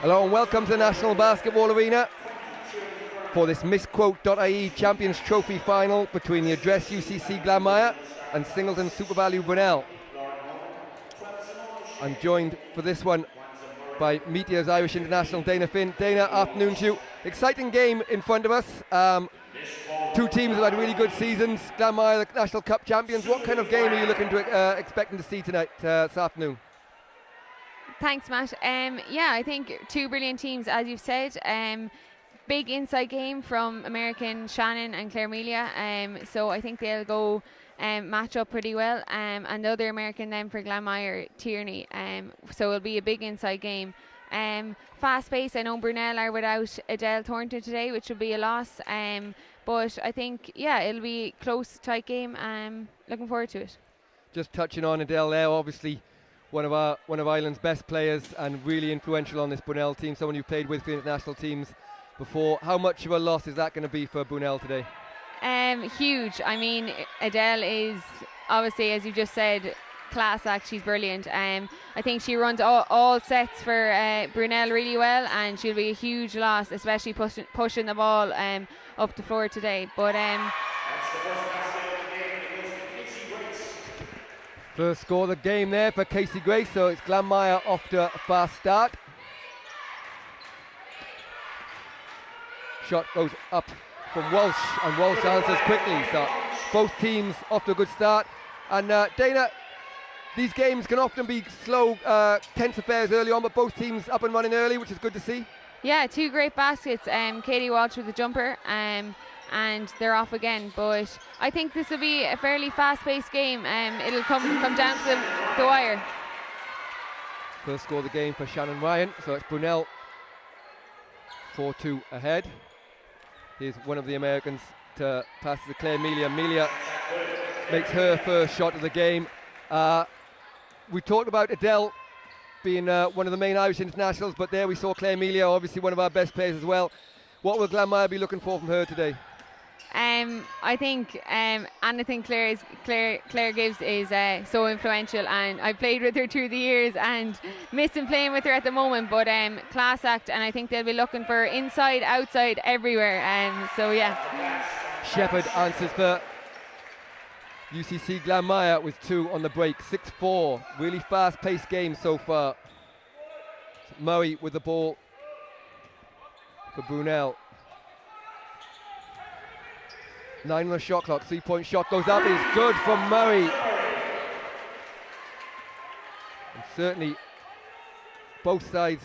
Hello and welcome to the National Basketball Arena for this MissQuote.ie Champions Trophy final between the address UCC Glanmire and Singleton SuperValu Brunell. I'm joined for this one by Meteor's Irish International Dana Finn. Dana, afternoon to you. Exciting game in front of us. Two teams have had really good seasons. Glanmire, the National Cup champions. What kind of game are you looking to expecting to see tonight, this afternoon? Thanks, Matt. Yeah, I think two brilliant teams, as you've said. Big inside game from American Shannon and Claire Melia. So I think they'll go match up pretty well. And the other American then for Glanmire, Tierney. So it'll be a big inside game. Fast pace. I know Brunel are without Adele Thornton today, which will be a loss. But I think, yeah, it'll be a close, tight game. Looking forward to it. Just touching on Adele there, obviously one of Ireland's best players and really influential on this Brunel team, someone you've played with for international teams before. How much of a loss is that going to be for Brunel today? Huge. I mean, Adele is obviously, as you just said, class act. She's brilliant. I think she runs all sets for Brunel really well, and she'll be a huge loss, especially pushing the ball up the floor today. But first score of the game there for Casey Grace, so it's Glanmire off to a fast start. Shot goes up from Walsh, and Walsh answers quickly, so both teams off to a good start. And Dana, these games can often be slow, tense affairs early on, but both teams up and running early, which is good to see. Yeah, two great baskets. Katie Walsh with the jumper, and they're off again. But I think this will be a fairly fast-paced game. It'll come down to the wire. First score of the game for Shannon Ryan, so it's Brunel 4-2 ahead. Here's one of the Americans to pass to Claire Melia. Melia makes her first shot of the game. We talked about Adele being one of the main Irish internationals, but there we saw Claire Melia, obviously one of our best players as well. What will Glanmire be looking for from her today? I think anything Claire gives is so influential, and I've played with her through the years and missing playing with her at the moment, but class act, and I think they'll be looking for inside, outside, everywhere. So yeah. Shepherd answers for UCC Glanmire with 2 on the break. 6-4, really fast-paced game so far. Murray with the ball for Brunel. 9 on the shot clock, 3-point shot goes up, is good from Murray. And certainly both sides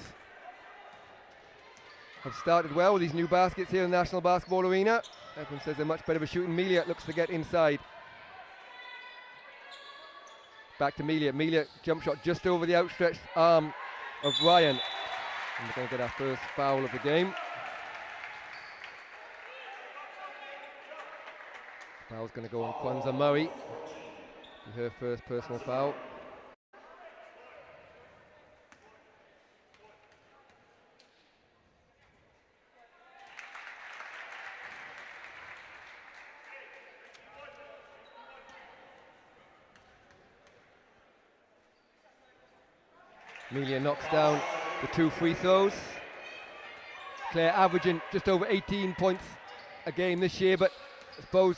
have started well with these new baskets here in the National Basketball Arena. Everyone says they're much better for shooting. Melia looks to get inside. Back to Melia. Melia jump shot just over the outstretched arm of Ryan. And we're going to get our first foul of the game. Foul's going to go on Kwanzaa Murray. Her first personal foul. Melia knocks down the 2 free throws. Claire averaging just over 18 points a game this year, but I suppose,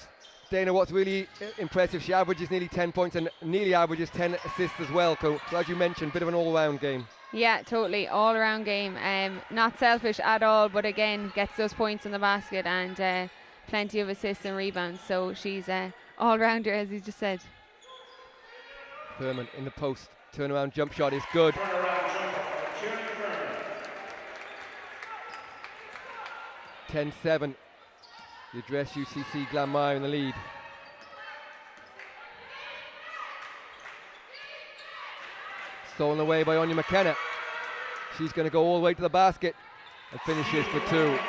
Dana, what's really impressive, she averages nearly 10 points and nearly averages 10 assists as well. So as you mentioned, bit of an all-round game. Yeah, totally, all-around game. Not selfish at all, but again, gets those points in the basket and plenty of assists and rebounds. So she's all-rounder, as you just said. Furman in the post, turnaround jump shot is good. 10-7. The address UCC Glanmire in the lead. Stolen away by Anya McKenna. She's going to go all the way to the basket and finishes for 2.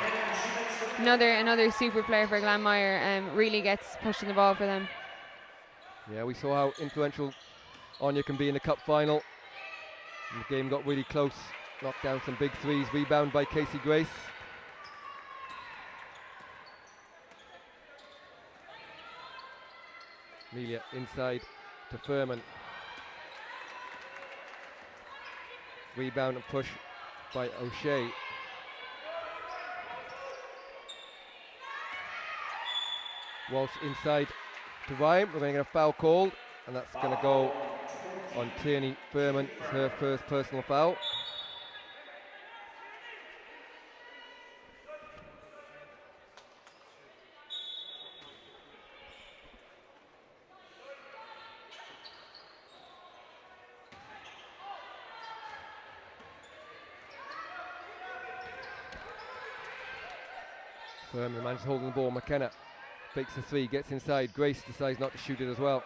Another super player for Glanmire. Really gets pushing the ball for them. Yeah, we saw how influential Anya can be in the cup final. And the game got really close. Knocked down some big threes. Rebound by Casey Grace. Melia inside to Furman. Rebound and push by O'Shea. Walsh inside to Ryan. We're going to get a foul called, and that's going to go on Tierney Furman. It's her first personal foul. Furman manages holding the ball. McKenna fakes the three, gets inside. Grace decides not to shoot it as well.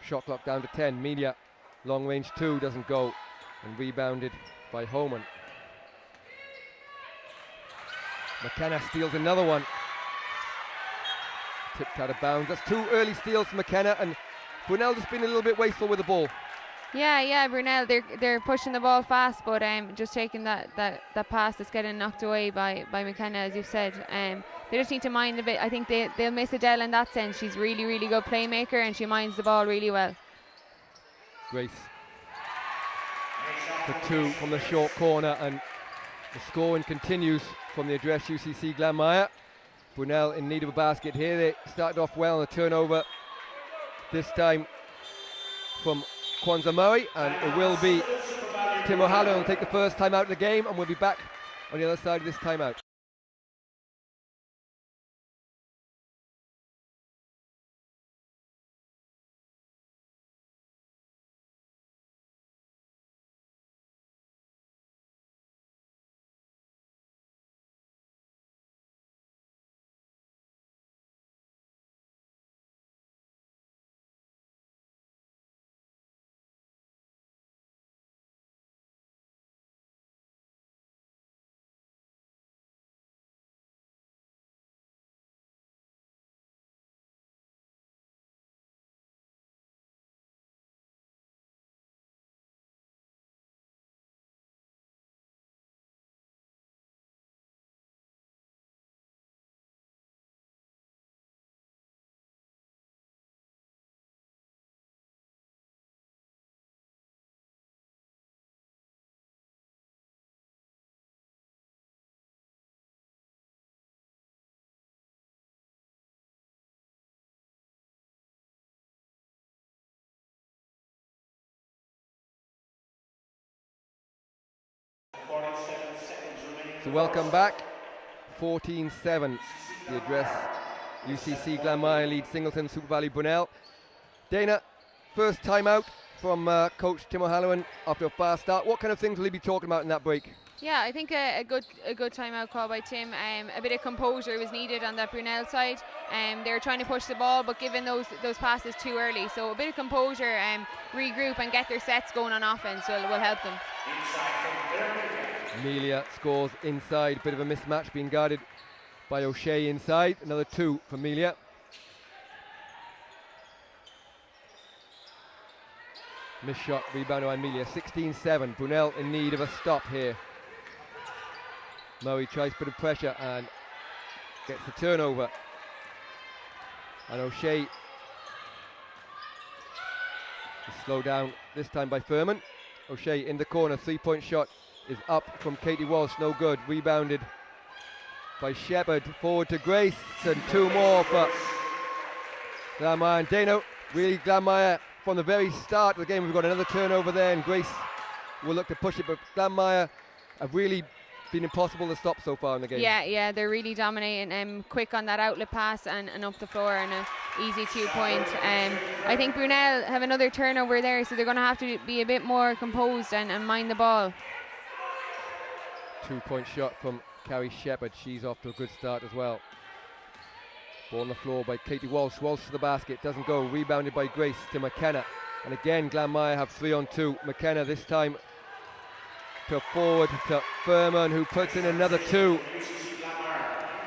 Shot clock down to 10. Media, long range two, doesn't go, and rebounded by Homan. McKenna steals another one. Tipped out of bounds. That's two early steals from McKenna, and Brunell just been a little bit wasteful with the ball. Yeah, Brunell, they're pushing the ball fast, but just taking that pass that's getting knocked away by McKenna, as you've said. They just need to mind a bit. I think they'll miss Adele in that sense. She's really, really good playmaker, and she minds the ball really well. Grace for two from the short corner, and the scoring continues from the address UCC Glanmire. Brunell in need of a basket here. They started off well on the turnover. This time from Kwanzaa Murray, and it will be Tim O'Halloran will take the first time out of the game, and we'll be back on the other side of this timeout. So welcome back. 14-7, the address. UCC Glanmire leads Singleton SuperValu Brunell. Dana, first timeout from coach Tim O'Halloran after a fast start. What kind of things will he be talking about in that break? Yeah, I think a good timeout call by Tim. A bit of composure was needed on that Brunell side. They were trying to push the ball, but giving those passes too early. So a bit of composure, regroup and get their sets going on offense will help them. Amelia scores inside. Bit of a mismatch being guarded by O'Shea inside. Another two for Amelia. Miss shot, rebound by Amelia. 16-7. Brunell in need of a stop here. Murray tries to put a pressure and gets the turnover. And O'Shea is slowed down this time by Furman. O'Shea in the corner, 3-point shot is up from Katie Walsh, no good. Rebounded by Shepherd, forward to Grace, and two more for Glanmire. And Dano, really Glanmire from the very start of the game. We've got another turnover there, and Grace will look to push it, but Glanmire have really been impossible to stop so far in the game. Yeah, they're really dominating, quick on that outlet pass and up the floor, and an easy 2-point. I think Brunell have another turnover there, so they're going to have to be a bit more composed and mind the ball. 2-point shot from Carrie Shepherd. She's off to a good start as well. Ball on the floor by Katie Walsh. Walsh to the basket, doesn't go. Rebounded by Grace to McKenna. And again, Glanmire have 3-on-2. McKenna this time to forward to Furman, who puts in another two.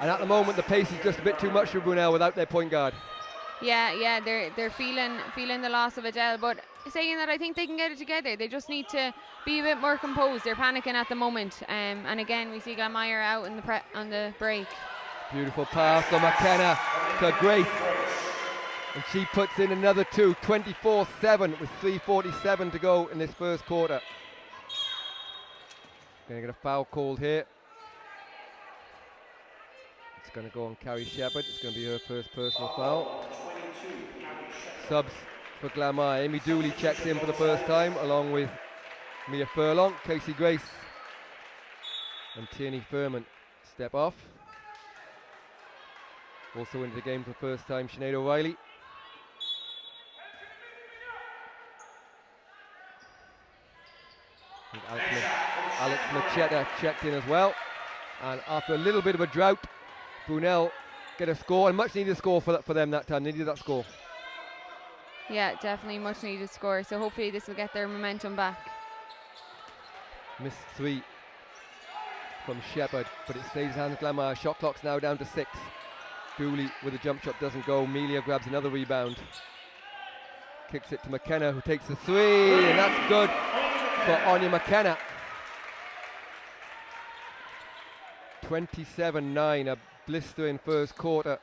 And at the moment, the pace is just a bit too much for Brunell without their point guard. Yeah, they're feeling the loss of Adele, but saying that, I think they can get it together. They just need to be a bit more composed. They're panicking at the moment, and again we see Glanmire out in on the break. Beautiful pass from McKenna to Grace, and she puts in another two. 24-7 with 3:47 to go in this first quarter. going to get a foul called here. It's going to go on Carrie Shepherd. It's going to be her first personal foul. Subs for Glanmire. Amy Dooley checks in for the first time, along with Mia Furlong. Casey Grace and Tierney Furman step off. Also into the game for the first time, Sinead O'Reilly. Alex Machetta checked in as well. And after a little bit of a drought, Brunell get a score, and much needed score for them that time. They needed that score. Yeah, definitely much needed score. So hopefully this will get their momentum back. Missed 3 from Shepherd, but it stays hands Glanmire. Shot clock's now down to 6. Dooley with a jump shot doesn't go. Melia grabs another rebound. Kicks it to McKenna, who takes the 3, and that's good for Anya McKenna. 27-9, a blistering first quarter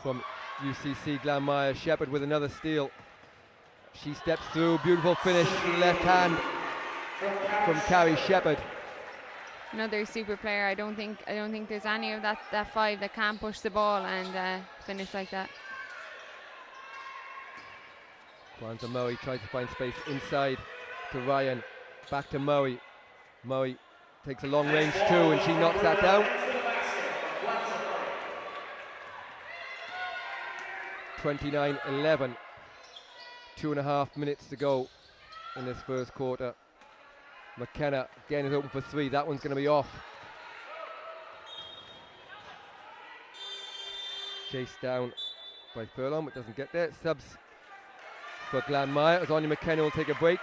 from UCC Glanmire. Shepherd with another steal. She steps through, beautiful finish to the left hand from Carrie Shepherd. Another super player. I don't think there's any of that 5 that can push the ball and finish like that. Kwanzaa Murray tries to find space inside to Ryan. Back to Murray. Murray takes a long range too, and she knocks that down. 29-11. 2.5 minutes to go in this first quarter. McKenna again is open for 3. That one's going to be off. Chased down by Furlong, but doesn't get there. Subs for Glanmire as Anya McKenna will take a break,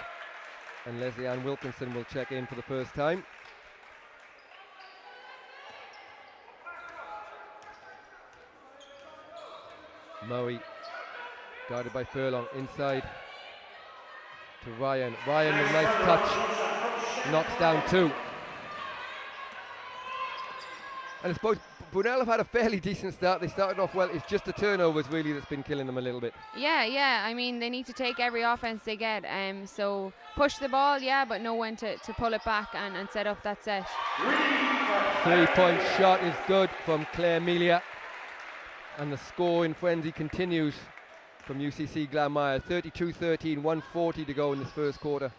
and Leslie Ann Wilkinson will check in for the first time. Murray guarded by Furlong, inside to Ryan. Ryan with a nice touch, knocks down 2. And I suppose Brunel have had a fairly decent start. They started off well. It's just the turnovers really that's been killing them a little bit. Yeah. I mean, they need to take every offense they get. So push the ball, but know when to pull it back and set up that set. 3-point shot is good from Claire Melia. And the score in frenzy continues from UCC Glanmire. 32-13, 1:40 to go in this first quarter.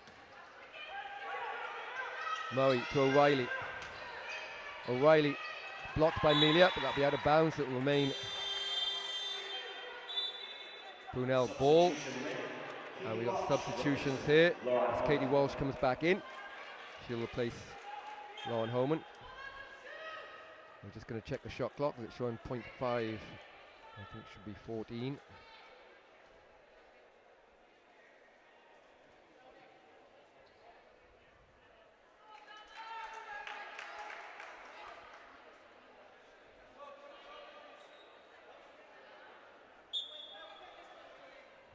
Murray to O'Reilly. O'Reilly blocked by Melia, but that'll be out of bounds. It will remain Brunel ball. And we got substitutions here as Katie Walsh comes back in. She'll replace Lauren Homan. We're just going to check the shot clock. It's showing 0.5. I think it should be 14.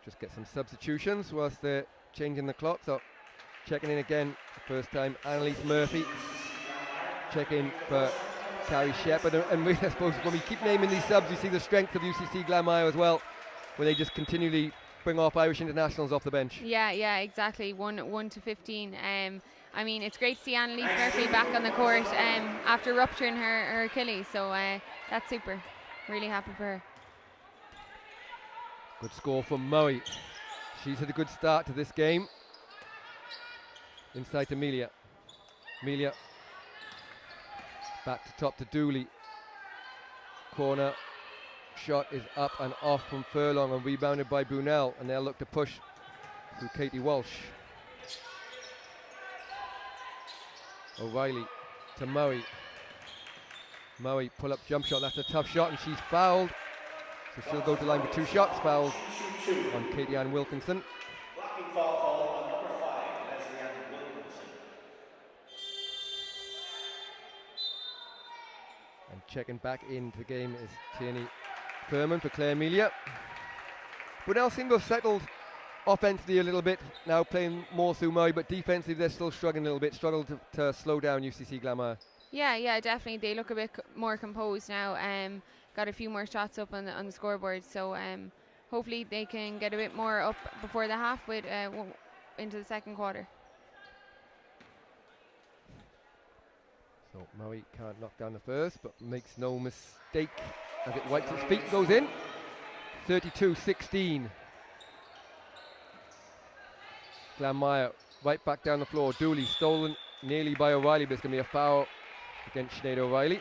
Just get some substitutions whilst they're changing the clock. So checking in again, first time Annalise Murphy. Check in for Carrie Shepherd, and we, I suppose when we keep naming these subs, you see the strength of UCC Glanmire as well, where they just continually bring off Irish internationals off the bench. Yeah, exactly. 1 to 15. I mean, it's great to see Annalise Murphy back on the court after rupturing her Achilles, so that's super. Really happy for her. Good score from Murray. She's had a good start to this game. Inside to Melia. Melia back to top to Dooley. Corner shot is up and off from Furlong and rebounded by Brunel, and they'll look to push through Katie Walsh. O'Reilly to Murray. Murray pull up jump shot, that's a tough shot, and she's fouled. So she'll go to line with 2 shots. Fouls on Katie Ann Wilkinson. Blocking foul call on number 5, Leslie Ann Wilkinson. And checking back into the game is Tierney Furman for Claire Melia. Brunel seem to have settled offensively a little bit, now playing more through Murray, but defensively they're still struggling a little bit, struggle to slow down UCC Glanmire. Yeah, definitely. They look a bit more composed now. Got a few more shots up on the scoreboard, so hopefully they can get a bit more up before the half with into the second quarter. So Murray can't knock down the first, but makes no mistake as it wipes its feet and goes in. 32-16. Glanmire right back down the floor. Dooley stolen nearly by O'Reilly, but it's going to be a foul against Sinead O'Reilly.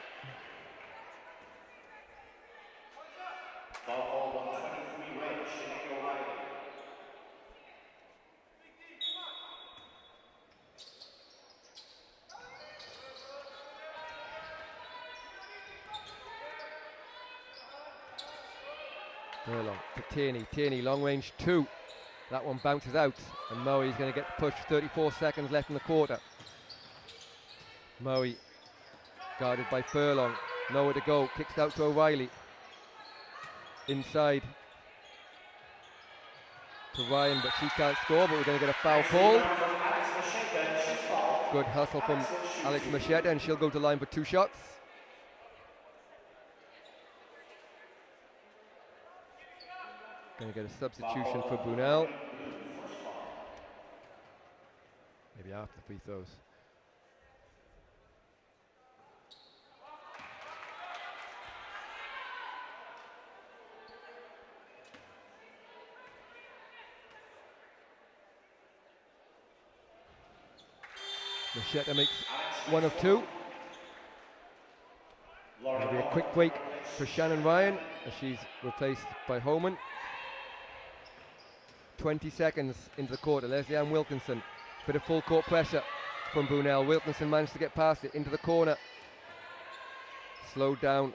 Foul called on 23 red, Sinead O'Reilly. Furlong to Tierney. Tierney, long range 2. That one bounces out, and Murray's going to get pushed. 34 seconds left in the quarter. Murray guarded by Furlong. Nowhere to go. Kicks out to O'Reilly. Inside to Ryan, but she can't score, but we're going to get a foul called. Good hustle from Alex Macheta, and she'll go to line for 2 shots. Going to get a substitution for Brunell. Maybe after the free throws. Macheta makes 1 of 2. Maybe a quick break for Shannon Ryan as she's replaced by Homan. 20 seconds into the quarter. Leslie Ann Wilkinson. Bit of full court pressure from Brunell. Wilkinson managed to get past it into the corner. Slowed down.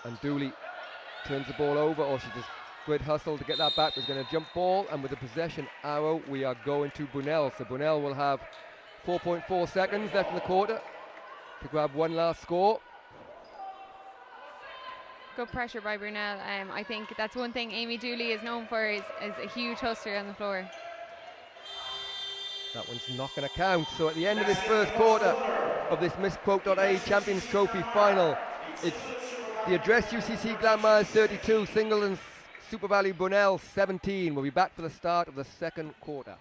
And Dooley turns the ball over, or she just great hustle to get that back. There's going to jump ball, and with the possession arrow, we are going to Brunell. So Brunell will have 4.4 seconds left in the quarter to grab one last score. Good pressure by Brunell. I think that's one thing Amy Dooley is known for, is a huge hustler on the floor. That one's not going to count. So at the end of this first quarter of this MissQuote.ie Champions Trophy final, it's the address UCC Glanmire 32, Singleton SuperValu Brunell 17. We'll be back for the start of the second quarter.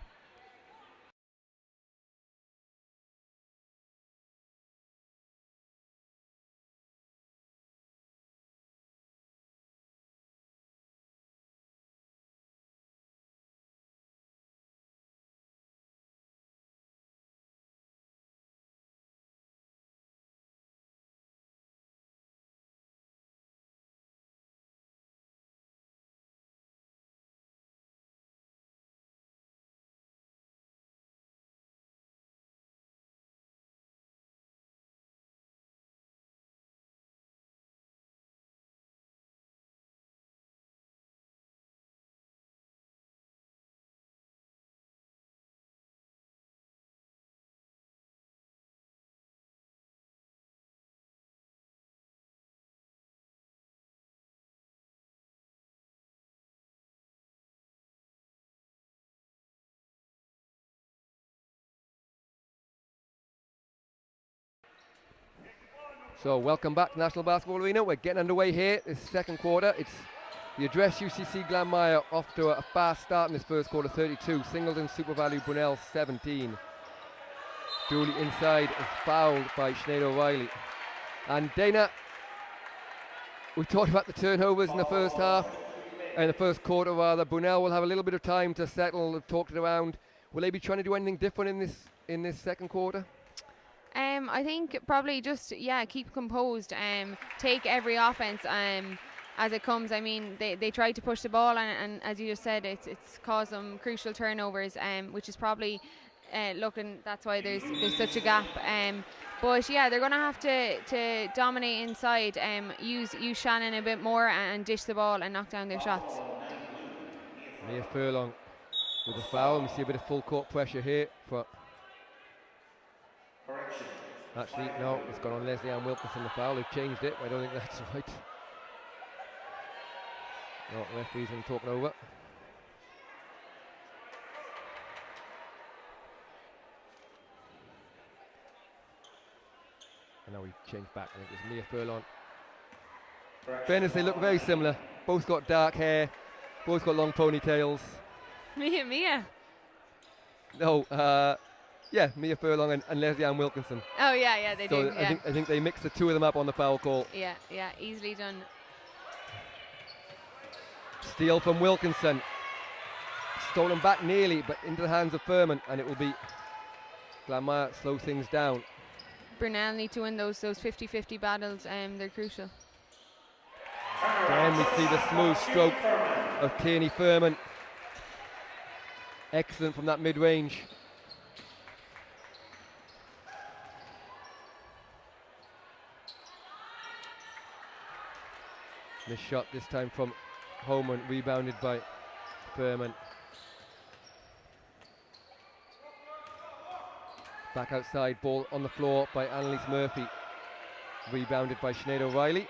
So welcome back to National Basketball Arena. We're getting underway here. This second quarter. It's the address UCC Glanmire off to a fast start in this first quarter. 32. Singleton SuperValu Brunell 17. Dooley inside is fouled by Sinead O'Reilly. And Dana, we talked about the turnovers in the first half, in the first quarter rather. Brunell will have a little bit of time to settle. They've talked it around. Will they be trying to do anything different in this second quarter? I think probably just keep composed. Take every offense as it comes. I mean, they tried to push the ball, and as you just said, it's caused them crucial turnovers, which is probably looking. That's why there's such a gap. But yeah, they're going to have to dominate inside. Use Shannon a bit more and dish the ball and knock down their shots. Mia Furlong with a foul. We see a bit of full court pressure here for. Actually, no, it's gone on Leslie Ann Wilkinson, the foul. They've changed it. I don't think that's right. No, referee's been talking over. And now we've changed back. I think it was Mia Furlong. Fairness, they look very similar. Both got dark hair. Both got long ponytails. Mia. No, Yeah, Mia Furlong and Leslie Ann Wilkinson. Oh yeah, they So do. Yeah. I think they mixed the two of them up on the foul call. Yeah, easily done. Steal from Wilkinson. Stolen back nearly, but into the hands of Furman, and it will be Glanmire slow things down. Brunell need to win those 50-50 battles. They're crucial. Again, we see the smooth stroke of Tierney Furman. Excellent from that mid-range. This shot this time from Holman, rebounded by Furman. Back outside, ball on the floor by Annalise Murphy. Rebounded by Sinead O'Reilly.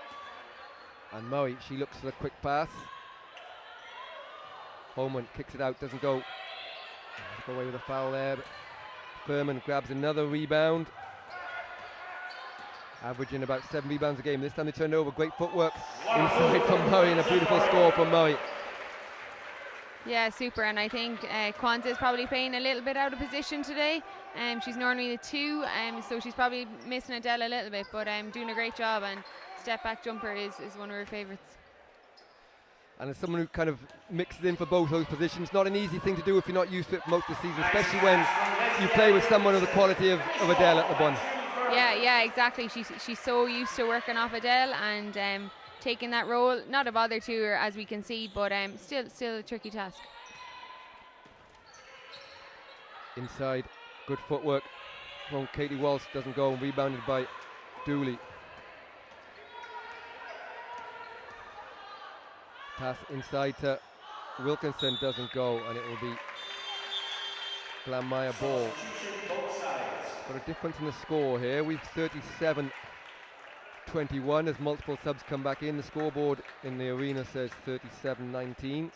And Murray, she looks for the quick pass. Holman kicks it out, doesn't go. Go away with a foul there, but Furman grabs another rebound. Averaging about 7 rebounds a game. This time they turned over. Great footwork inside from Murray, and a beautiful score from Murray. Yeah, super. And I think Kwanzaa is probably playing a little bit out of position today. She's normally the 2, so she's probably missing Adele a little bit, but doing a great job. And step back jumper is one of her favourites. And as someone who kind of mixes in for both those positions, not an easy thing to do if you're not used to it for most of the season, especially when you play with someone of the quality of Adele at the bun. Yeah, exactly. She's so used to working off Adele and taking that role. Not a bother to her, as we can see, but still a tricky task. Inside, good footwork from Katie Walsh, doesn't go, and rebounded by Dooley. Pass inside to Wilkinson, doesn't go, and it will be Glanmire ball. Got a difference in the score here. We've 37-21 as multiple subs come back in. The scoreboard in the arena says 37-19.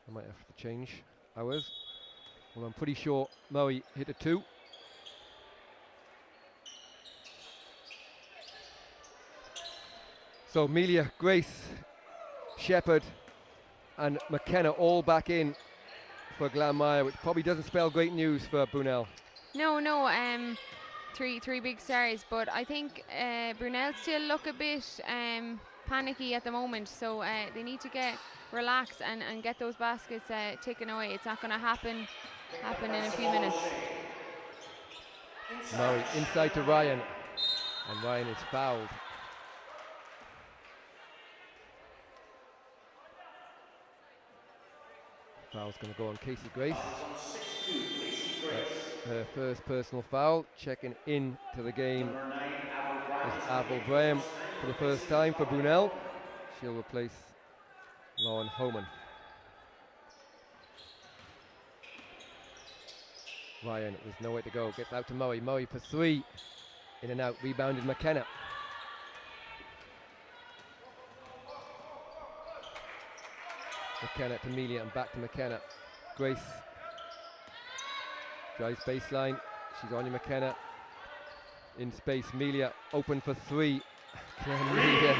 I might have to change ours. Well, I'm pretty sure Murray hit a 2. So Amelia, Grace, Shepherd and McKenna all back in for Glanmire, which probably doesn't spell great news for Brunell. No, three big stars, but I think Brunel still look a bit panicky at the moment, so they need to get relaxed and get those baskets taken away. It's not going to happen in a few minutes. Murray inside to Ryan, and Ryan is fouled. Foul's going to go on Casey Grace. That's her first personal foul. Checking in to the game is Avril Graham for the first time for Brunel. She'll replace Lauren Homan. Ryan with nowhere to go. Gets out to Murray. Murray for 3. In and out. Rebounded McKenna. McKenna to Melia and back to McKenna. Grace drives baseline. She's on McKenna. In space. Melia open for 3. Melia's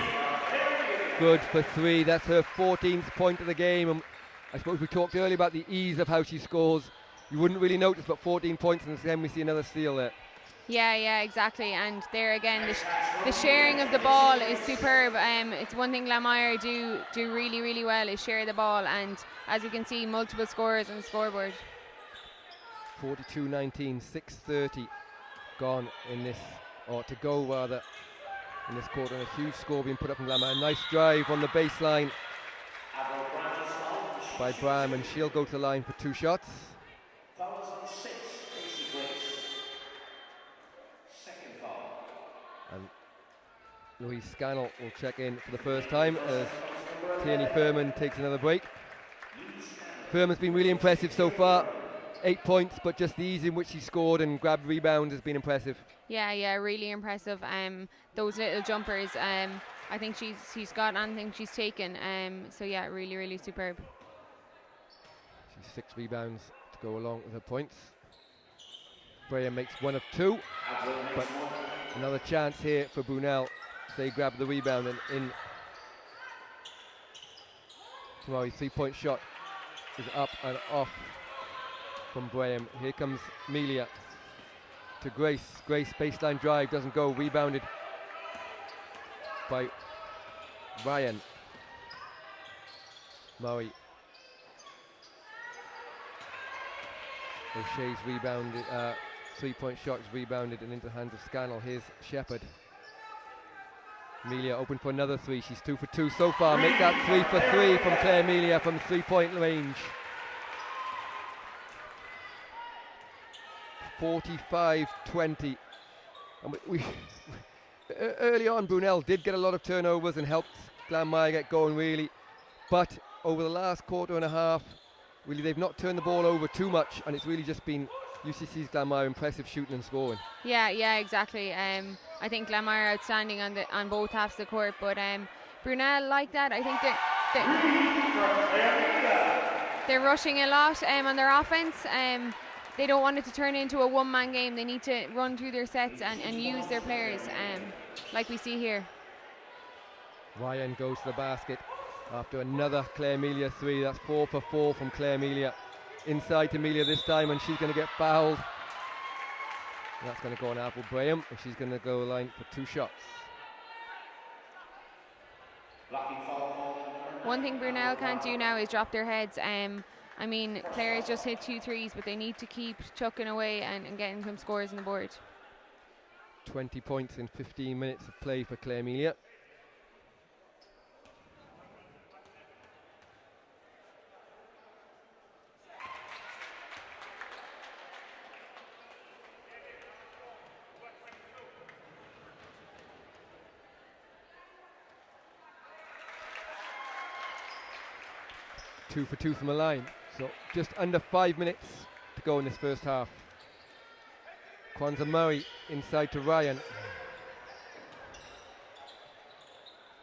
good for 3. That's her 14th point of the game. And I suppose we talked earlier about the ease of how she scores. You wouldn't really notice, but 14 points, and then we see another steal there. Yeah, exactly. And there again, the sharing of the ball is superb. It's one thing Glanmire do really, really well is share the ball, and as we can see, multiple scores on the scoreboard. 42-19, 6:30 gone in this, or to go rather, in this quarter. And a huge score being put up from Glanmire. Nice drive on the baseline by Bram, and she'll go to the line for 2 shots. Fouls on 6, Casey Grace. Second foul. And Louise Scannell will check in for the first time as Tierney Furman takes another break. Furman's been really impressive so far. 8 points, but just the ease in which she scored and grabbed rebounds has been impressive. Yeah, really impressive. Those little jumpers, I think she's got anything she's taken. So yeah, really, really superb. She's 6 rebounds to go along with her points. Brea makes 1 of 2, but another chance here for Brunel. They grab the rebound and in. Tomorrow's 3-point shot is up and off from Graham. Here comes Melia to Grace. Grace baseline drive, doesn't go. Rebounded by Ryan. Murray. O'Shea's rebounded, 3-point shot is rebounded and into the hands of Scannell. Here's Shepherd. Melia open for another three. She's 2 for 2 so far. Make that 3 for 3 from Claire Melia from 3-point range. 45-20. And we early on, Brunel did get a lot of turnovers and helped Glanmire get going really. But over the last quarter and a half, really they've not turned the ball over too much, and it's really just been UCC's Glanmire impressive shooting and scoring. Yeah, exactly. I think Glanmire outstanding on both halves of the court, but Brunel like that. I think they're rushing a lot on their offense. They don't want it to turn into a one-man game. They need to run through their sets and use their players, like we see here. Ryan goes to the basket after another Claire Melia three. That's 4 for 4 from Claire Melia. Inside to Melia this time, and she's going to get fouled. And that's going to go on Apple Graham, and she's going to go line for 2 shots. One thing Brunel can't do now is drop their heads. I mean, Claire has just hit 2 threes, but they need to keep chucking away and getting some scores on the board. 20 points in 15 minutes of play for Claire Melia. Two for 2 from the line, so just under 5 minutes to go in this first half. Kwanzaa Murray inside to Ryan.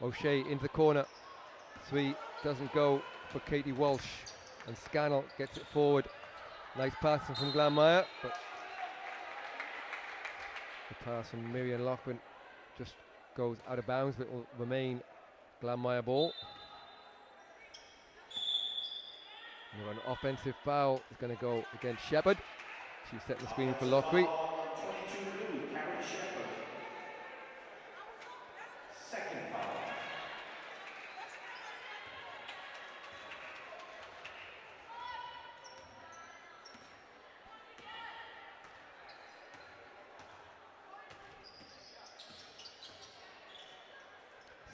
O'Shea into the corner. 3 doesn't go for Katie Walsh, and Scannell gets it forward. Nice passing from Glanmire, but the pass from Miriam Loughran just goes out of bounds, but it will remain Glanmire ball. An offensive foul is going to go against Shepherd. She's setting the screen for Loughran. Second foul.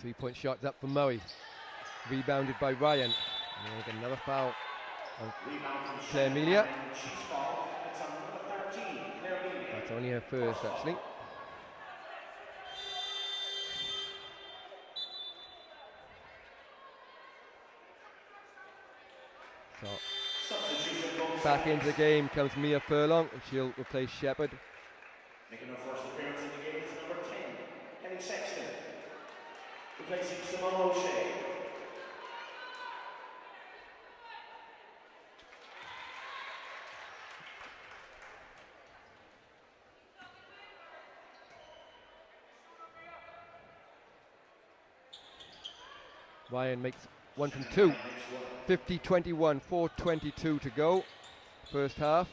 Three-point shots up for Murray. Rebounded by Ryan. And we'll get another foul on Claire Melia. That's only her first, actually. So back into the game comes Mia Furlong, and she'll replace Shepherd. Making her first appearance in the game is number 10, Kenny Sexton, replacing Simone O'Shea. Ryan makes 1 from 2. 50-21, 4:22 to go. First half.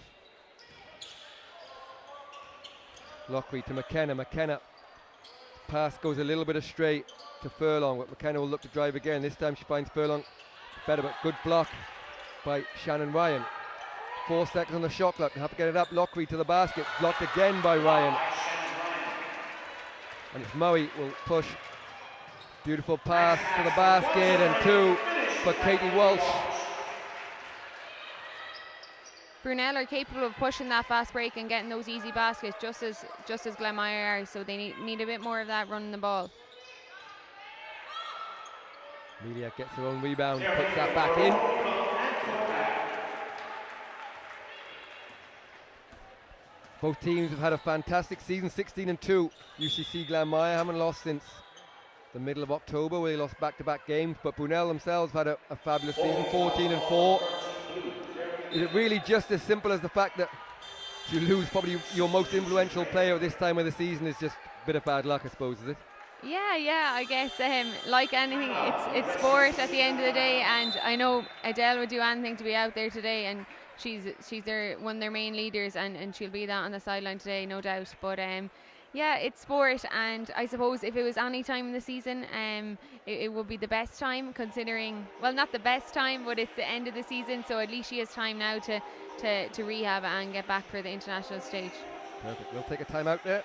Loughran to McKenna. McKenna. Pass goes a little bit astray to Furlong, but McKenna will look to drive again. This time she finds Furlong better, but good block by Shannon Ryan. 4 seconds on the shot clock. Have to get it up. Loughran to the basket. Blocked again by Ryan. And it's Murray will push. Beautiful pass to the basket, and 2 for Katie Walsh. Brunel are capable of pushing that fast break and getting those easy baskets, just as Glanmire are. So they need a bit more of that running the ball. Melia gets her own rebound, puts that back in. Both teams have had a fantastic season, 16-2. UCC Glanmire haven't lost since the middle of October, where they lost back-to-back games, but Brunel themselves had a fabulous season, 14-4. Is it really just as simple as the fact that you lose probably your most influential player at this time of the season is just a bit of bad luck, I suppose, is it? Yeah, I guess like anything, it's sport at the end of the day, and I know Adele would do anything to be out there today, and she's their one of their main leaders, and she'll be that on the sideline today, no doubt. But yeah, it's sport, and I suppose if it was any time in the season, it would be the best time, considering, well, not the best time, but it's the end of the season, so at least she has time now to rehab and get back for the international stage. Perfect. We'll take a time out there.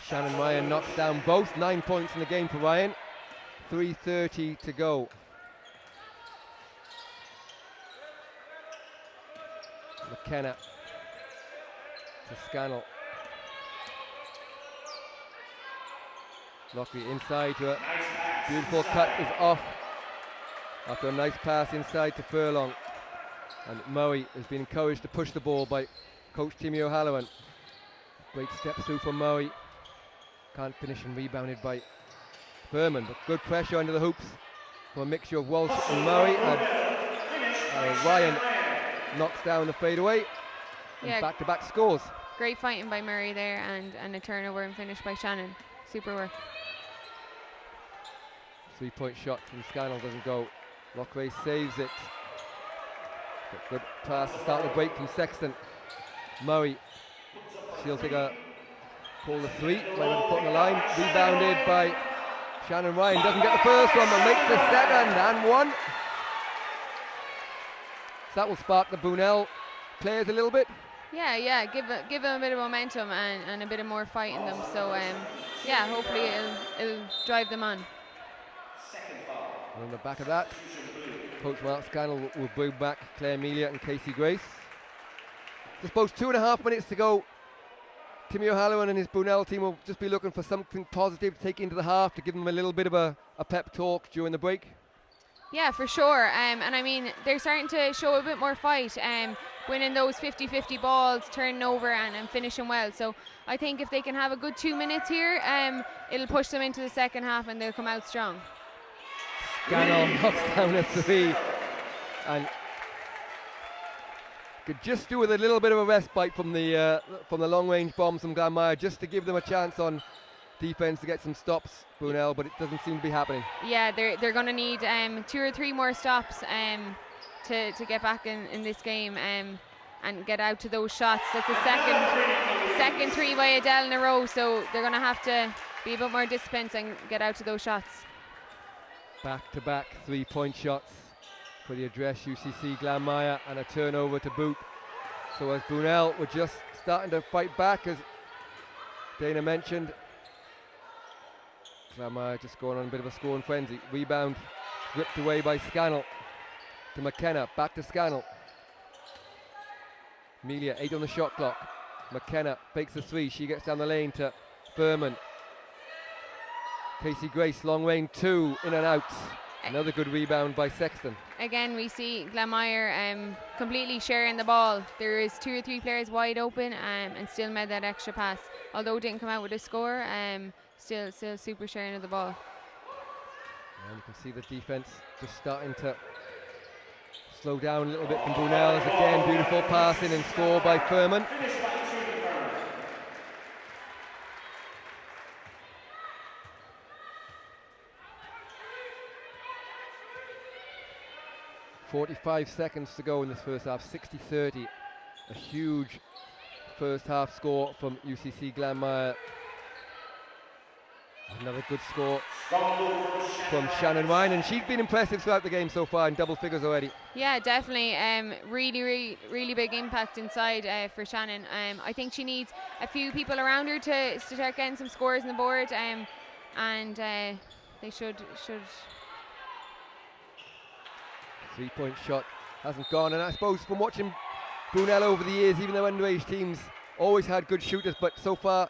Shannon Ryan knocks down both. 9 points in the game for Ryan. 3:30 to go. McKenna to Scannell. Lockley inside to her. Beautiful cut is off after a nice pass inside to Furlong. And Murray has been encouraged to push the ball by coach Timmy O'Halloran. Great step through from Murray. Can't finish, and rebounded by Furman, but good pressure under the hoops from a mixture of Walsh and Murray, and Ryan knocks down the fadeaway, and back-to-back scores. Great fighting by Murray there, and a turnover and finish by Shannon. Super work. 3-point shot from Scannell doesn't go. Lockray saves it. But good pass to start the break from Sexton. Murray, she'll take a call the three, right put on the line, rebounded by Shannon Ryan, doesn't get the first one, but makes the second and one. So that will spark the Brunell players a little bit. Yeah, give them a bit of momentum and a bit of more fight in them. So yeah, hopefully it'll drive them on. And on the back of that, Coach Mark Scannell will bring back Claire Amelia and Casey Grace. I suppose 2.5 minutes to go. Timmy O'Halloran and his Brunell team will just be looking for something positive to take into the half to give them a little bit of a pep talk during the break. Yeah, for sure. And I mean, they're starting to show a bit more fight, winning those 50-50 balls, turning over and finishing well. So I think if they can have a good 2 minutes here, it'll push them into the second half and they'll come out strong. Scannell knocks down a three and could just do with a little bit of a respite from the long-range bombs from Glanmire, just to give them a chance on defense to get some stops, Brunell, but it doesn't seem to be happening. Yeah, they're going to need 2 or 3 more stops to get back in this game and get out to those shots. That's the second three by Adele in a row, so they're going to have to be a bit more disciplined and get out to those shots. Back-to-back 3-point shots for the address UCC Glanmire, and a turnover to boot. So as Brunell were just starting to fight back, as Dana mentioned, Glanmire just going on a bit of a scoring frenzy. Rebound ripped away by Scannell to McKenna, back to Scannell. Amelia 8 on the shot clock. McKenna fakes the 3, she gets down the lane to Furman. Casey Grace, long range 2, in and out. Another good rebound by Sexton. Again, we see Glanmire completely sharing the ball. There is 2 or 3 players wide open and still made that extra pass. Although it didn't come out with a score, still super sharing of the ball. And you can see the defense just starting to slow down a little bit from Brunell. As again, beautiful passing and score by Furman. 45 seconds to go in this first half, 60-30. A huge first half score from UCC Glanmire. Another good score from Shannon Ryan, and she's been impressive throughout the game so far in double figures already. Yeah, definitely. Really big impact inside for Shannon. I think she needs a few people around her to start getting some scores on the board, and they should. 3-point shot hasn't gone, and I suppose from watching Brunell over the years, even though underage teams always had good shooters, but so far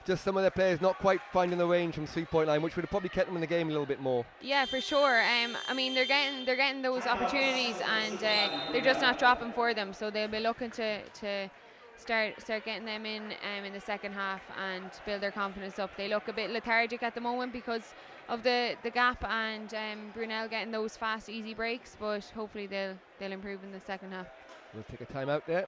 just some of their players not quite finding the range from 3-point line, which would have probably kept them in the game a little bit more. Yeah, for sure. I mean, they're getting those opportunities, and they're just not dropping for them. So they'll be looking to start getting them in the second half and build their confidence up. They look a bit lethargic at the moment because of the gap, and Brunel getting those fast, easy breaks. But hopefully they'll improve in the second half. We'll take a timeout there.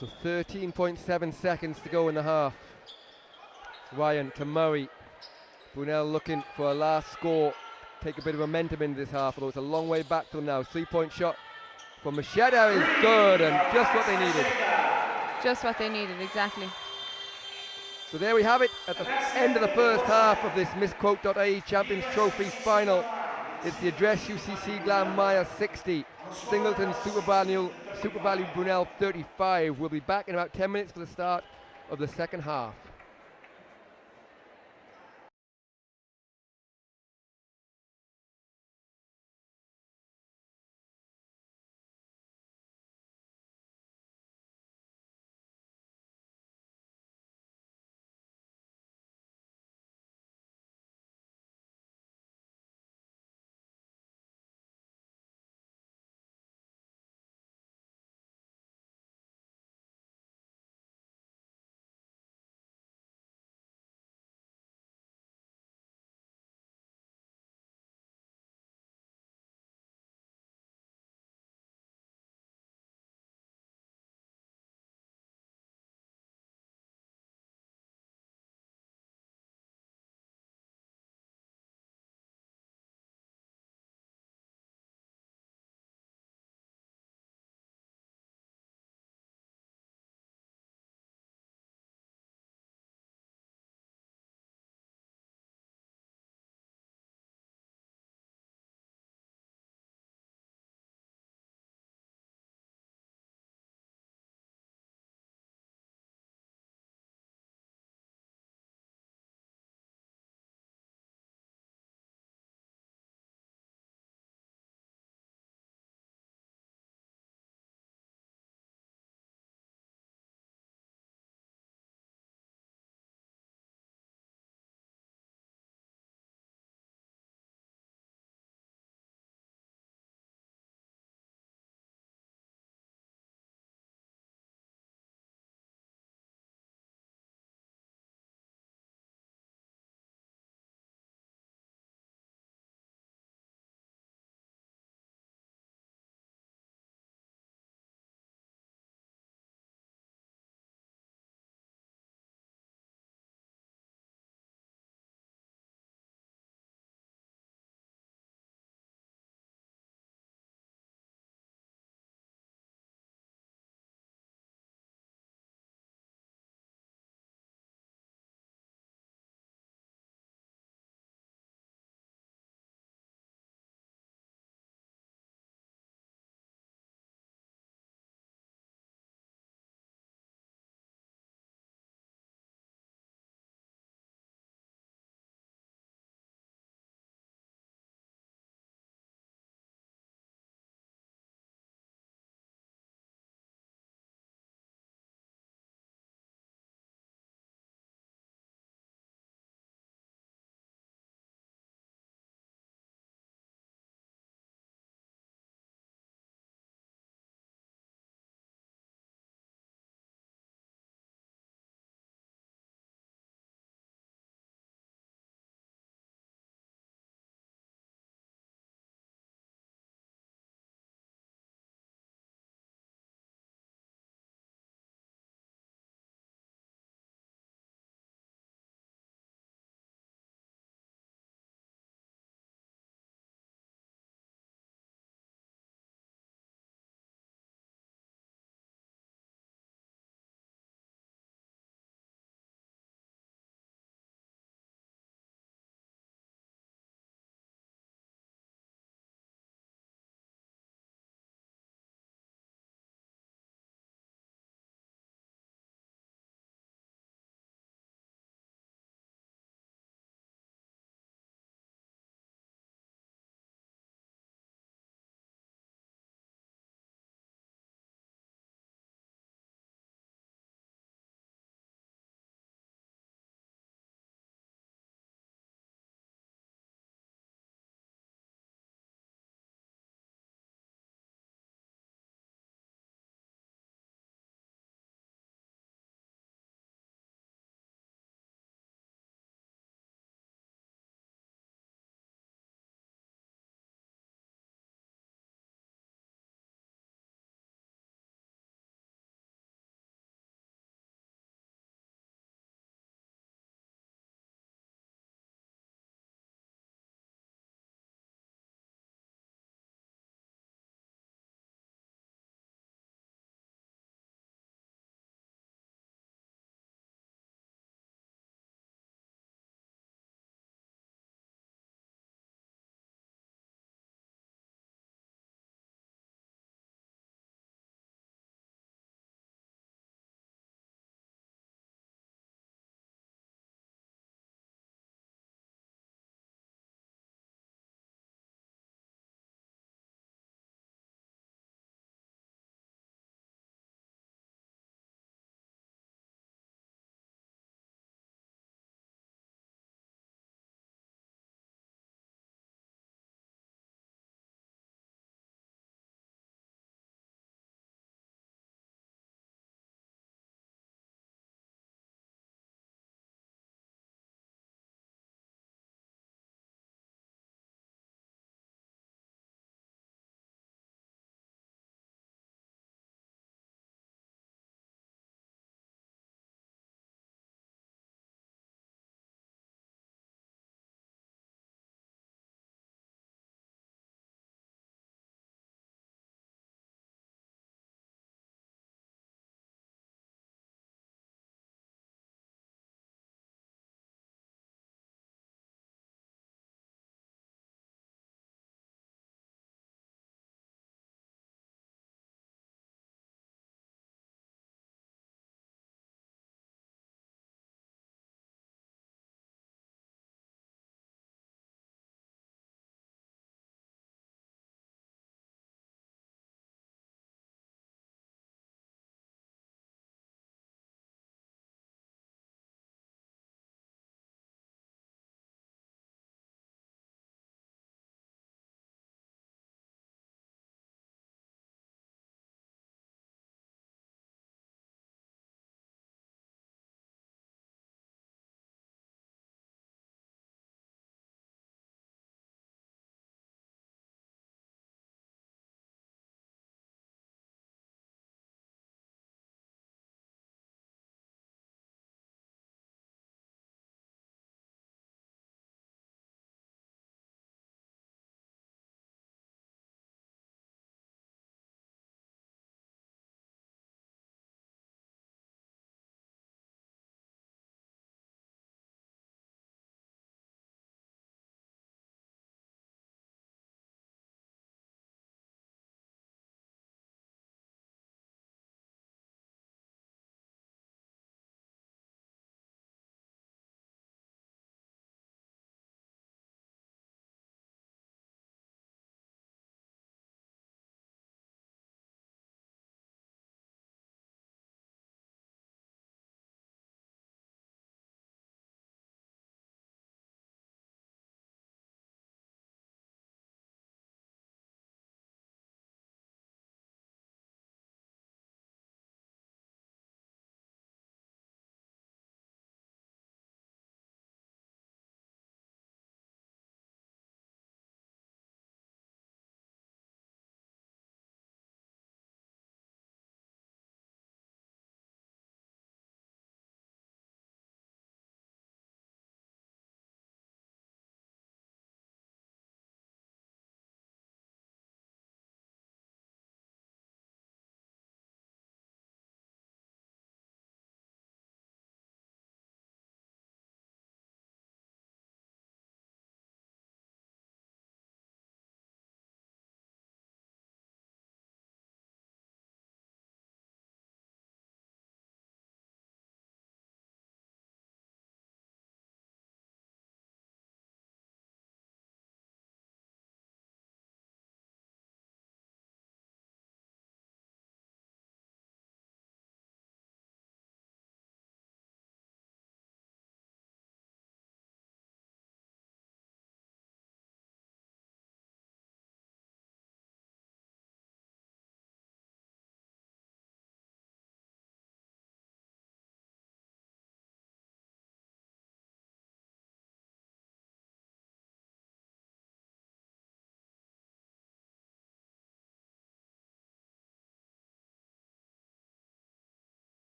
So 13.7 seconds to go in the half. Ryan to Murray. Brunel looking for a last score. Take a bit of momentum into this half, although it's a long way back for them now. 3-point shot from Macheda is good, and just what they needed. Just what they needed, exactly. So there we have it at the end of the first half of this MissQuote.ie Champions Trophy final. It's the address UCC Glanmire 60, Singleton SuperValu Brunell 35. We'll be back in about 10 minutes for the start of the second half.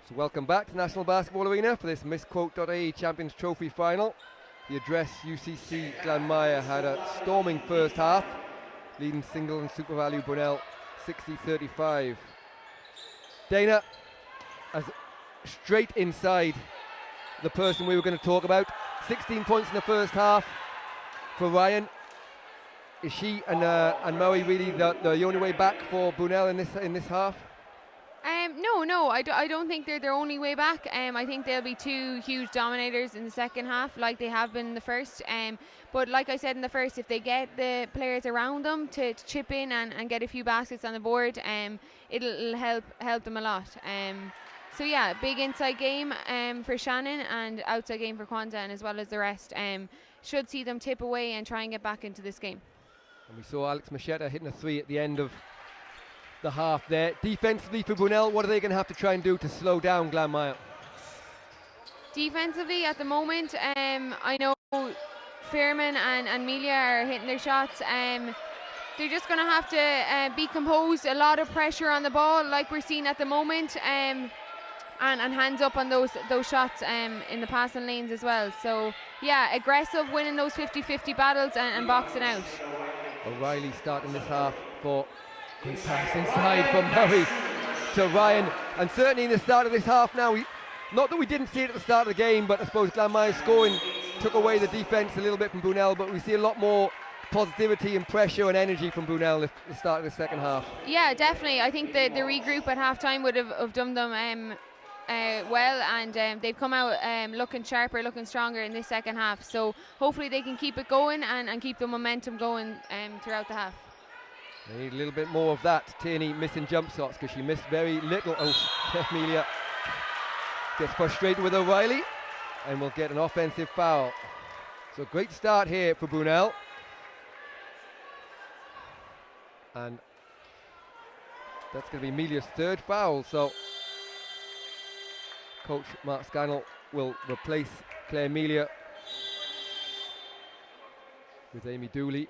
So welcome back to National Basketball Arena for this MissQuote.ie Champions Trophy final. The address UCC Glanmire had a storming first half, leading Singleton SuperValu Brunell 60-35. Dana, as straight inside the person we were going to talk about, 16 points in the first half for Ryan. Is she and Maui really the only way back for Brunel in this half? No, I don't think they're their only way back. I think they'll be two huge dominators in the second half, like they have been in the first. But like I said in the first, if they get the players around them to chip in and get a few baskets on the board, it'll help them a lot. So yeah, big inside game for Shannon and outside game for Kwanzaa, and as well as the rest. Should see them tip away and try and get back into this game. And we saw Alex Machetta hitting a three at the end of the half there. Defensively for Brunel, what are they going to have to try and do to slow down Glanmire? Defensively at the moment, I know Fairman and Amelia are hitting their shots. They're just going to have to be composed. A lot of pressure on the ball like we're seeing at the moment, and hands up on those shots in the passing lanes as well. So yeah, aggressive, winning those 50-50 battles and boxing out. O'Reilly starting this half for good pass inside from Murray to Ryan, and certainly in the start of this half now, not that we didn't see it at the start of the game, but I suppose Glanmire scoring took away the defence a little bit from Brunel, but we see a lot more positivity and pressure and energy from Brunel at the start of the second half. Yeah, definitely. I think the regroup at half-time would have done them well, and they've come out looking sharper, looking stronger in this second half. So hopefully they can keep it going and keep the momentum going throughout the half. They need a little bit more of that. Tierney missing jump shots because she missed very little. Oh, Amelia gets frustrated with O'Reilly and will get an offensive foul. So great start here for Brunel. And that's going to be Amelia's third foul. So Coach Mark Scannell will replace Claire Amelia with Amy Dooley.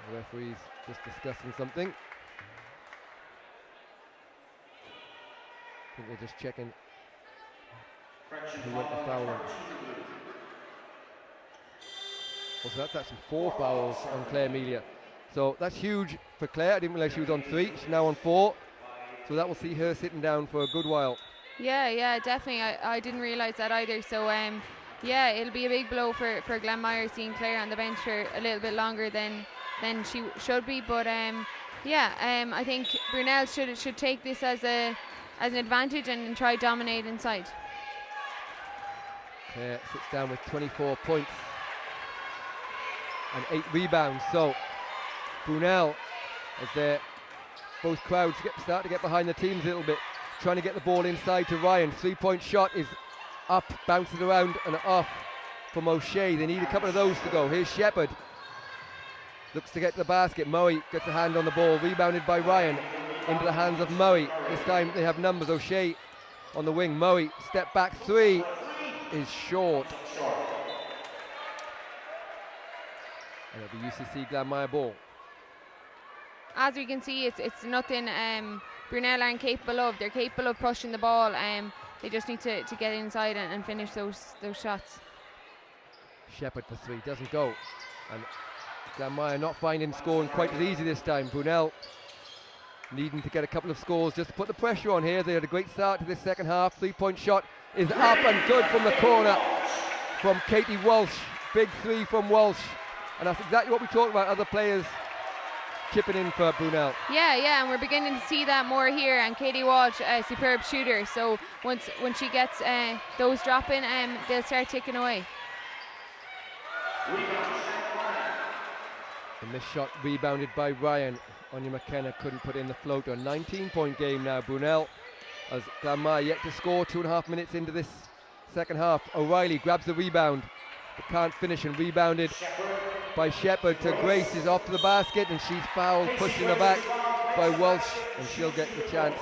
The referee's just discussing something. I think they're just checking who went the foul on. Oh, so that's actually 4 fouls on Claire Amelia. So that's huge for Claire. I didn't realise she was on 3. She's now on 4. So that will see her sitting down for a good while. Yeah, definitely. I didn't realise that either. So yeah, it'll be a big blow for Glanmire seeing Claire on the bench for a little bit longer than she should be. But I think Brunel should take this as an advantage and try dominate inside. Claire sits down with 24 points and 8 rebounds. So Brunel, as both crowds start to get behind the teams a little bit, trying to get the ball inside to Ryan. 3-point shot is up, bounces around and off from O'Shea. They need a couple of those to go. Here's Shepherd. Looks to get to the basket. Murray gets a hand on the ball. Rebounded by Ryan into the hands of Murray. This time they have numbers. O'Shea on the wing. Murray, step back 3 is short. And it'll be UCC Glanmire ball. As we can see, it's nothing Brunel aren't capable of. They're capable of pushing the ball. They just need to get inside and finish those shots. Shepherd for 3 doesn't go. And Glanmire not finding scoring quite as easy this time. Brunel needing to get a couple of scores just to put the pressure on here. They had a great start to this second half. 3-point shot is up and good from the corner from Katie Walsh. Big 3 from Walsh. And that's exactly what we talked about, other players chipping in for Brunel. Yeah, and we're beginning to see that more here. And Katie Walsh, a superb shooter. So when she gets those dropping, they'll start ticking away. The missed shot rebounded by Ryan. Anya McKenna couldn't put in the floater. 19-point game now, Brunel, as Glanmire yet to score 2.5 minutes into this second half. O'Reilly grabs the rebound, but can't finish, and rebounded by Shepherd to Grace. Is off to the basket, and she's fouled, pushing her back by Walsh, and she'll get the chance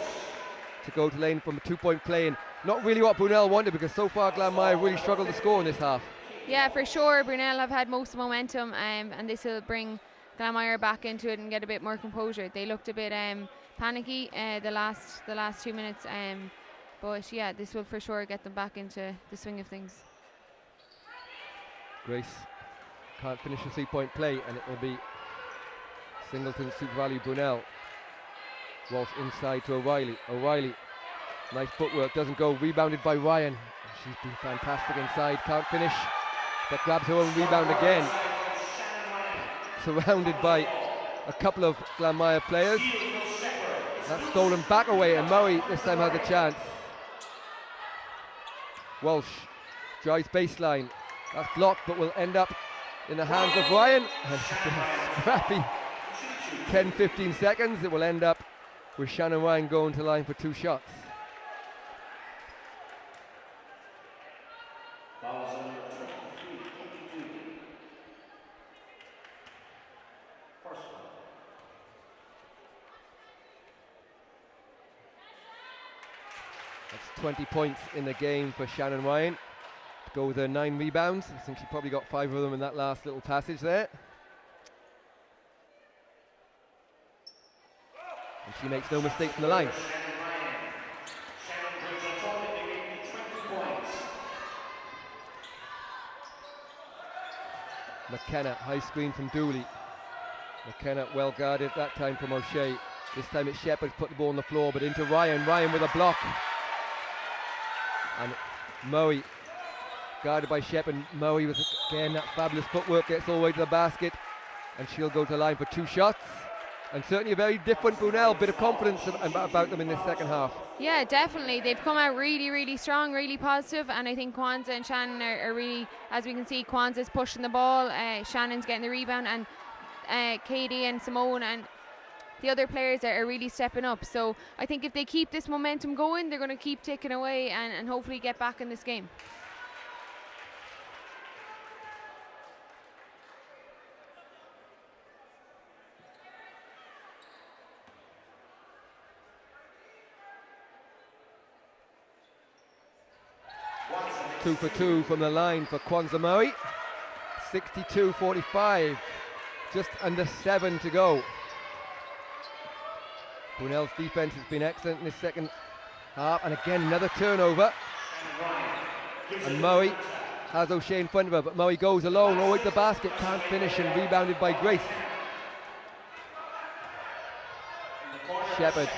to go to lane from a 2-point play. And not really what Brunel wanted, because so far Glanmire really struggled to score in this half. Yeah, for sure. Brunel have had most of the momentum, and this will bring Glanmire back into it and get a bit more composure. They looked a bit panicky the last 2 minutes, but yeah, this will for sure get them back into the swing of things. Grace can't finish a 3-point play, and it will be Singleton SuperValu Brunell. Walsh inside to O'Reilly. O'Reilly, nice footwork, doesn't go. Rebounded by Ryan. She's been fantastic inside, can't finish, but grabs her own rebound again. Surrounded by a couple of Glanmire players. That's stolen back away, and Murray this time has a chance. Walsh drives baseline. That's blocked, but will end up in the hands of Ryan. And scrappy 10-15 seconds. It will end up with Shannon Ryan going to line for 2 shots. That's 20 points in the game for Shannon Ryan. To go with her 9 rebounds. I think she probably got 5 of them in that last little passage there. And she makes no mistake from the line. McKenna, high screen from Dooley. McKenna well guarded that time from O'Shea. This time it's Shepherd put the ball on the floor, but into Ryan. Ryan with a block. And Murray guarded by Shepherd. Murray with again that fabulous footwork, gets all the way to the basket, and she'll go to the line for 2 shots. And certainly a very different Brunell, bit of confidence about them in this second half. Yeah, definitely. They've come out really, really strong, really positive, and I think Kwanzaa and Shannon are really, as we can see, Kwanzaa's pushing the ball, Shannon's getting the rebound, and Katie and Simone and the other players are really stepping up. So I think if they keep this momentum going, they're going to keep ticking away and hopefully get back in this game. Two for 2 from the line for Kwanzaa Murray. 62-45. Just under 7 to go. Brunell's defense has been excellent in this second half, and again another turnover. And Murray has O'Shea in front of her, but Murray goes alone all the way to the basket, can't finish, and rebounded by Grace. Shepherd.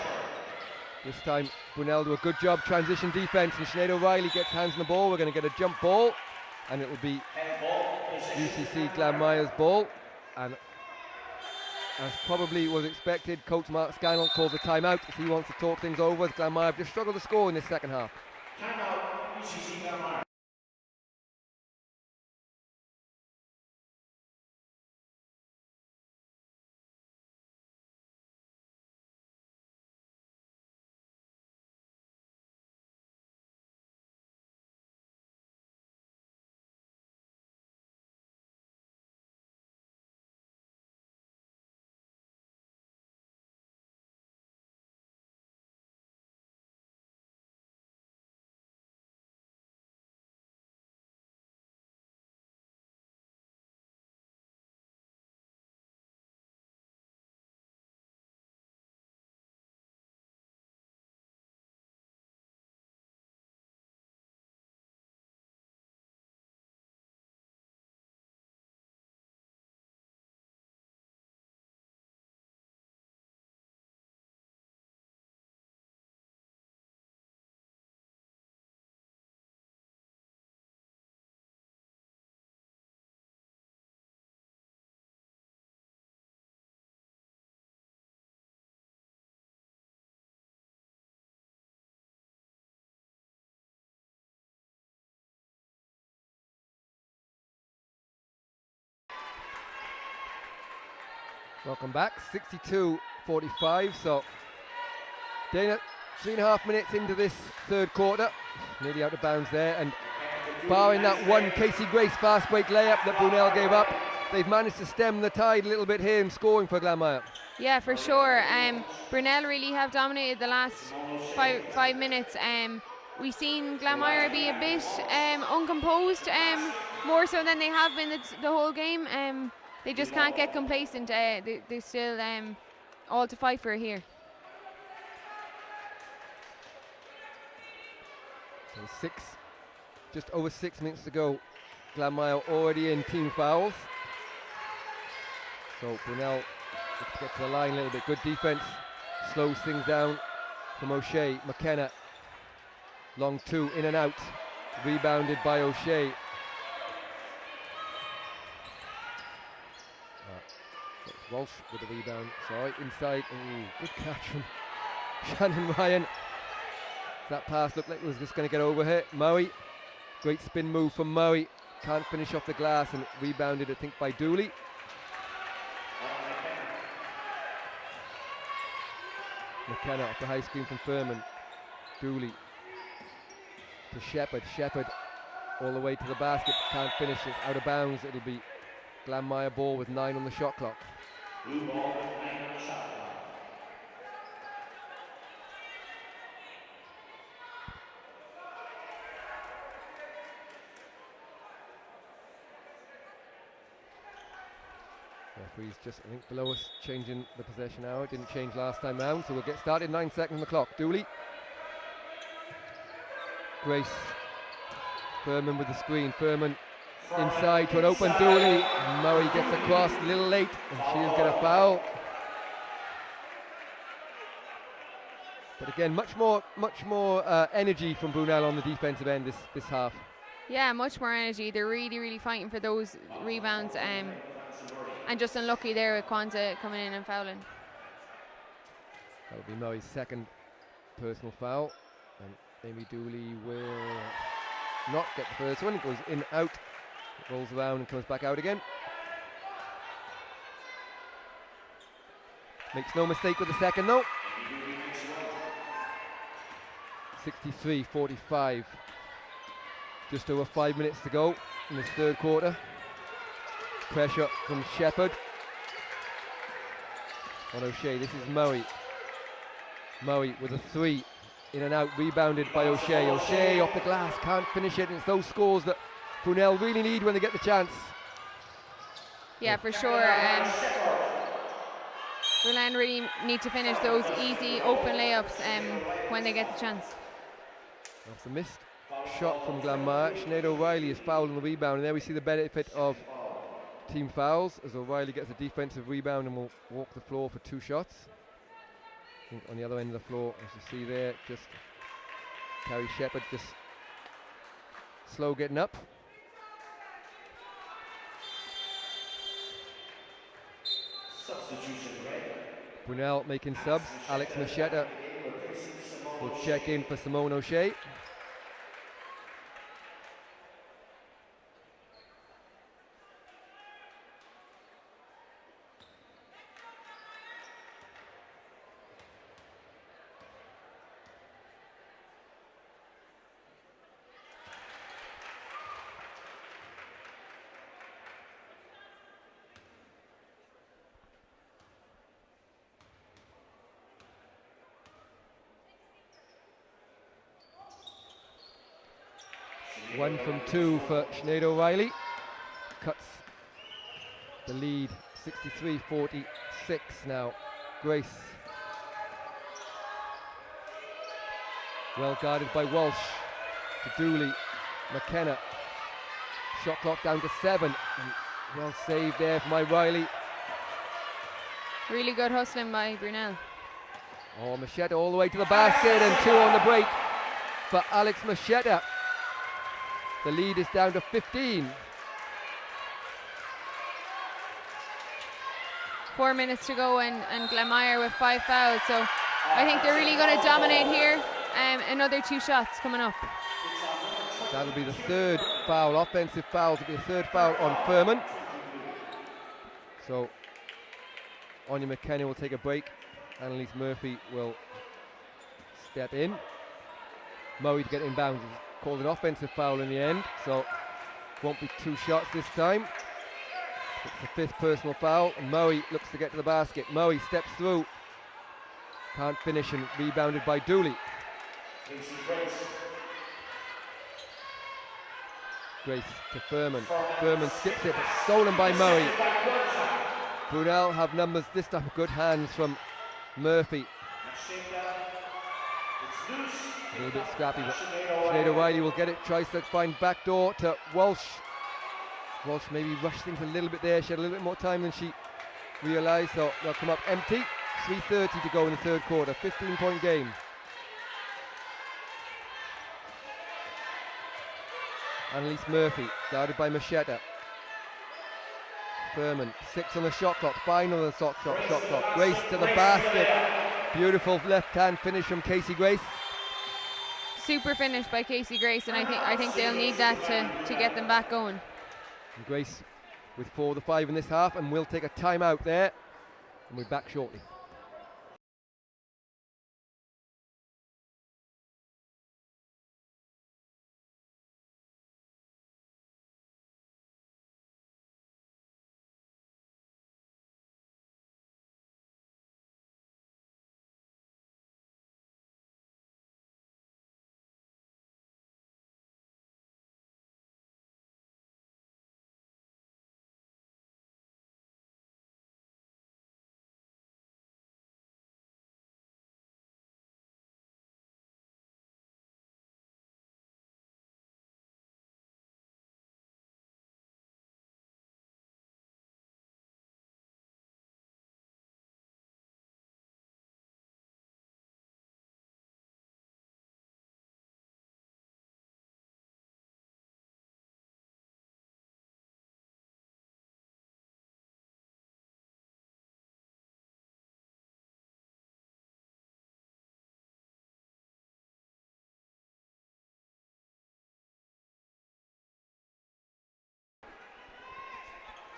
This time Brunell do a good job transition defense, and Sinead O'Reilly gets hands on the ball. We're going to get a jump ball, and it will be UCC Glanmire's ball. And as probably was expected, Coach Mark Scannell calls a timeout if he wants to talk things over, as Glanmire have just struggled to score in this second half. Timeout, UCC Glanmire. Welcome back, 62-45, so Dana, 3.5 minutes into this third quarter, nearly out of bounds there, and barring that one Casey Grace fast break layup that Brunell gave up, they've managed to stem the tide a little bit here in scoring for Glanmire. Yeah, for sure. Brunell really have dominated the last five minutes. We've seen Glanmire be a bit uncomposed, more so than they have been the whole game. they just can't get complacent. They're still all to fight for here. So just over 6 minutes to go. Glanmire already in team fouls. So Brunell looks to get to the line a little bit. Good defense, slows things down from O'Shea. McKenna, long two, in and out. Rebounded by O'Shea. Walsh with the rebound. Sorry, inside. Ooh, good catch from Shannon Ryan. That pass looked like it was just going to get over here. Murray, great spin move from Murray. Can't finish off the glass, and rebounded, I think, by Dooley. McKenna off the high screen from Furman. Dooley to Shepherd. Shepherd all the way to the basket. Can't finish it. Out of bounds. It'll be Glanmire ball with 9 on the shot clock. Blue ball with 9 on the shot clock. Referee's just, I think, below us, changing the possession hour. Didn't change last time round, so we'll get started. 9 seconds on the clock. Dooley. Grace. Furman with the screen. Furman inside to an open Dooley. Murray gets across a little late, and she'll get a foul. But again, much more energy from Brunell on the defensive end this half. Yeah, much more energy. They're really fighting for those rebounds. And just unlucky there with Kwanzaa coming in and fouling. That'll be Murray's second personal foul. And Amy Dooley will not get the first one. It goes in, out, it rolls around and comes back out again. Makes no mistake with the second though. 63-45. Just over 5 minutes to go in this third quarter. Pressure from Shepherd on O'Shea. This is Murray. Murray with a 3, in and out, rebounded by O'Shea. O'Shea off the glass, can't finish it. It's those scores that Brunell really need when they get the chance. Yeah, for sure. Brunel really need to finish those easy open layups when they get the chance. That's a missed shot from Glanmire. Sinead O'Reilly is fouled on the rebound, and there we see the benefit of team fouls as O'Reilly gets a defensive rebound and will walk the floor for 2 shots. I think on the other end of the floor, as you see there, just Carrie Shepherd just slow getting up. Substitution ready. Brunell making subs. Alex Machetta will check in for Simone O'Shea. One from 2 for Sinead O'Reilly. Cuts the lead, 63-46 now. Grace. Well guarded by Walsh. To Dooley. McKenna. Shot clock down to 7. And well saved there from O'Reilly. Really good hustling by Brunell. Oh, Machetta all the way to the basket, and 2 on the break for Alex Machetta. The lead is down to 15. 4 minutes to go, and Glanmire with 5 fouls. So I think they're really going to dominate here. Another 2 shots coming up. That'll be the 3rd foul, offensive foul. It'll be the 3rd foul on Furman. So Anya McKenna will take a break. Annalise Murphy will step in. Murray to get inbounds. Called an offensive foul in the end, so won't be 2 shots this time. It's the 5th personal foul, and Murray looks to get to the basket. Murray steps through, can't finish, and rebounded by Dooley. Grace to Furman. Furman skips it, but stolen by Murray. Brunel have numbers this time. Good hands from Murphy. A little bit scrappy, but Sinead O'Reilly will get it. Tries to find backdoor to Walsh. Walsh maybe rushed things a little bit there. She had a little bit more time than she realised, so they'll come up empty. 3:30 to go in the third quarter. 15-point game. Annalise Murphy, guarded by Machetta. Furman, 6 on the shot clock, 5 on the shot clock. Grace to the basket. Beautiful left-hand finish from Casey Grace. Super finish by Casey Grace, and I think they'll need that to get them back going. And Grace with 4 of the 5 in this half, and we'll take a timeout there, and we're back shortly.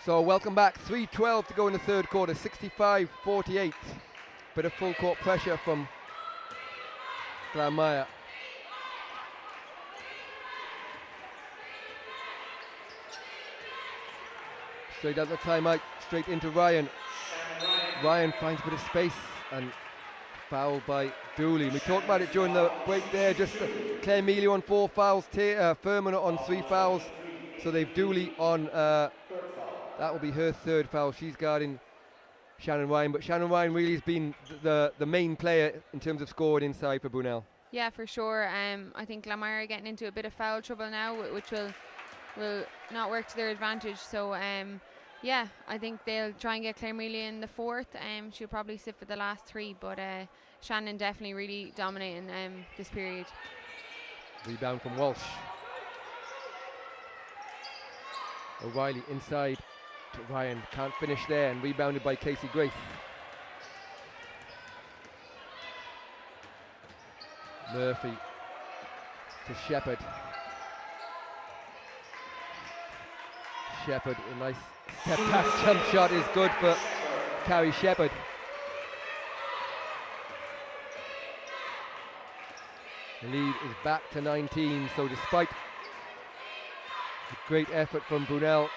So welcome back, 3:12 to go in the third quarter, 65-48. Bit of full court pressure from Glanmire. Straight out the timeout, straight into Ryan. Ryan finds a bit of space and foul by Dooley. We talked about it during the break there, just Claire Mealy on 4 fouls, Furman on 3 fouls. So they've Dooley on, that will be her 3rd foul. She's guarding Shannon Ryan, but Shannon Ryan really has been the main player in terms of scoring inside for Brunel. Yeah, for sure. I think Glanmire are getting into a bit of foul trouble now, which will not work to their advantage. So yeah, I think they'll try and get Claire Mealy in the 4th. She'll probably sit for the last 3, but Shannon definitely really dominating this period. Rebound from Walsh. O'Reilly inside to Ryan, can't finish there, and rebounded by Casey Grace. Murphy to Shepherd. Shepherd, a nice step back jump shot is good for Carrie Shepherd. The lead is back to 19, so despite the great effort from Brunel,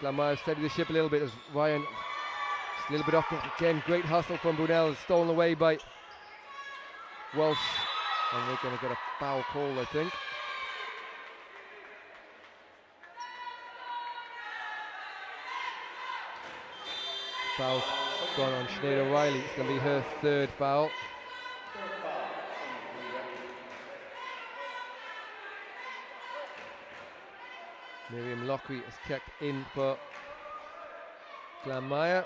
Glanmire steadied the ship a little bit as Ryan just a little bit off. Again, great hustle from Brunel, stolen away by Walsh, and they're going to get a foul call, I think. Foul's gone on Sinead O'Reilly. It's going to be her 3rd foul. Miriam Lockery is checked in for Glanmire.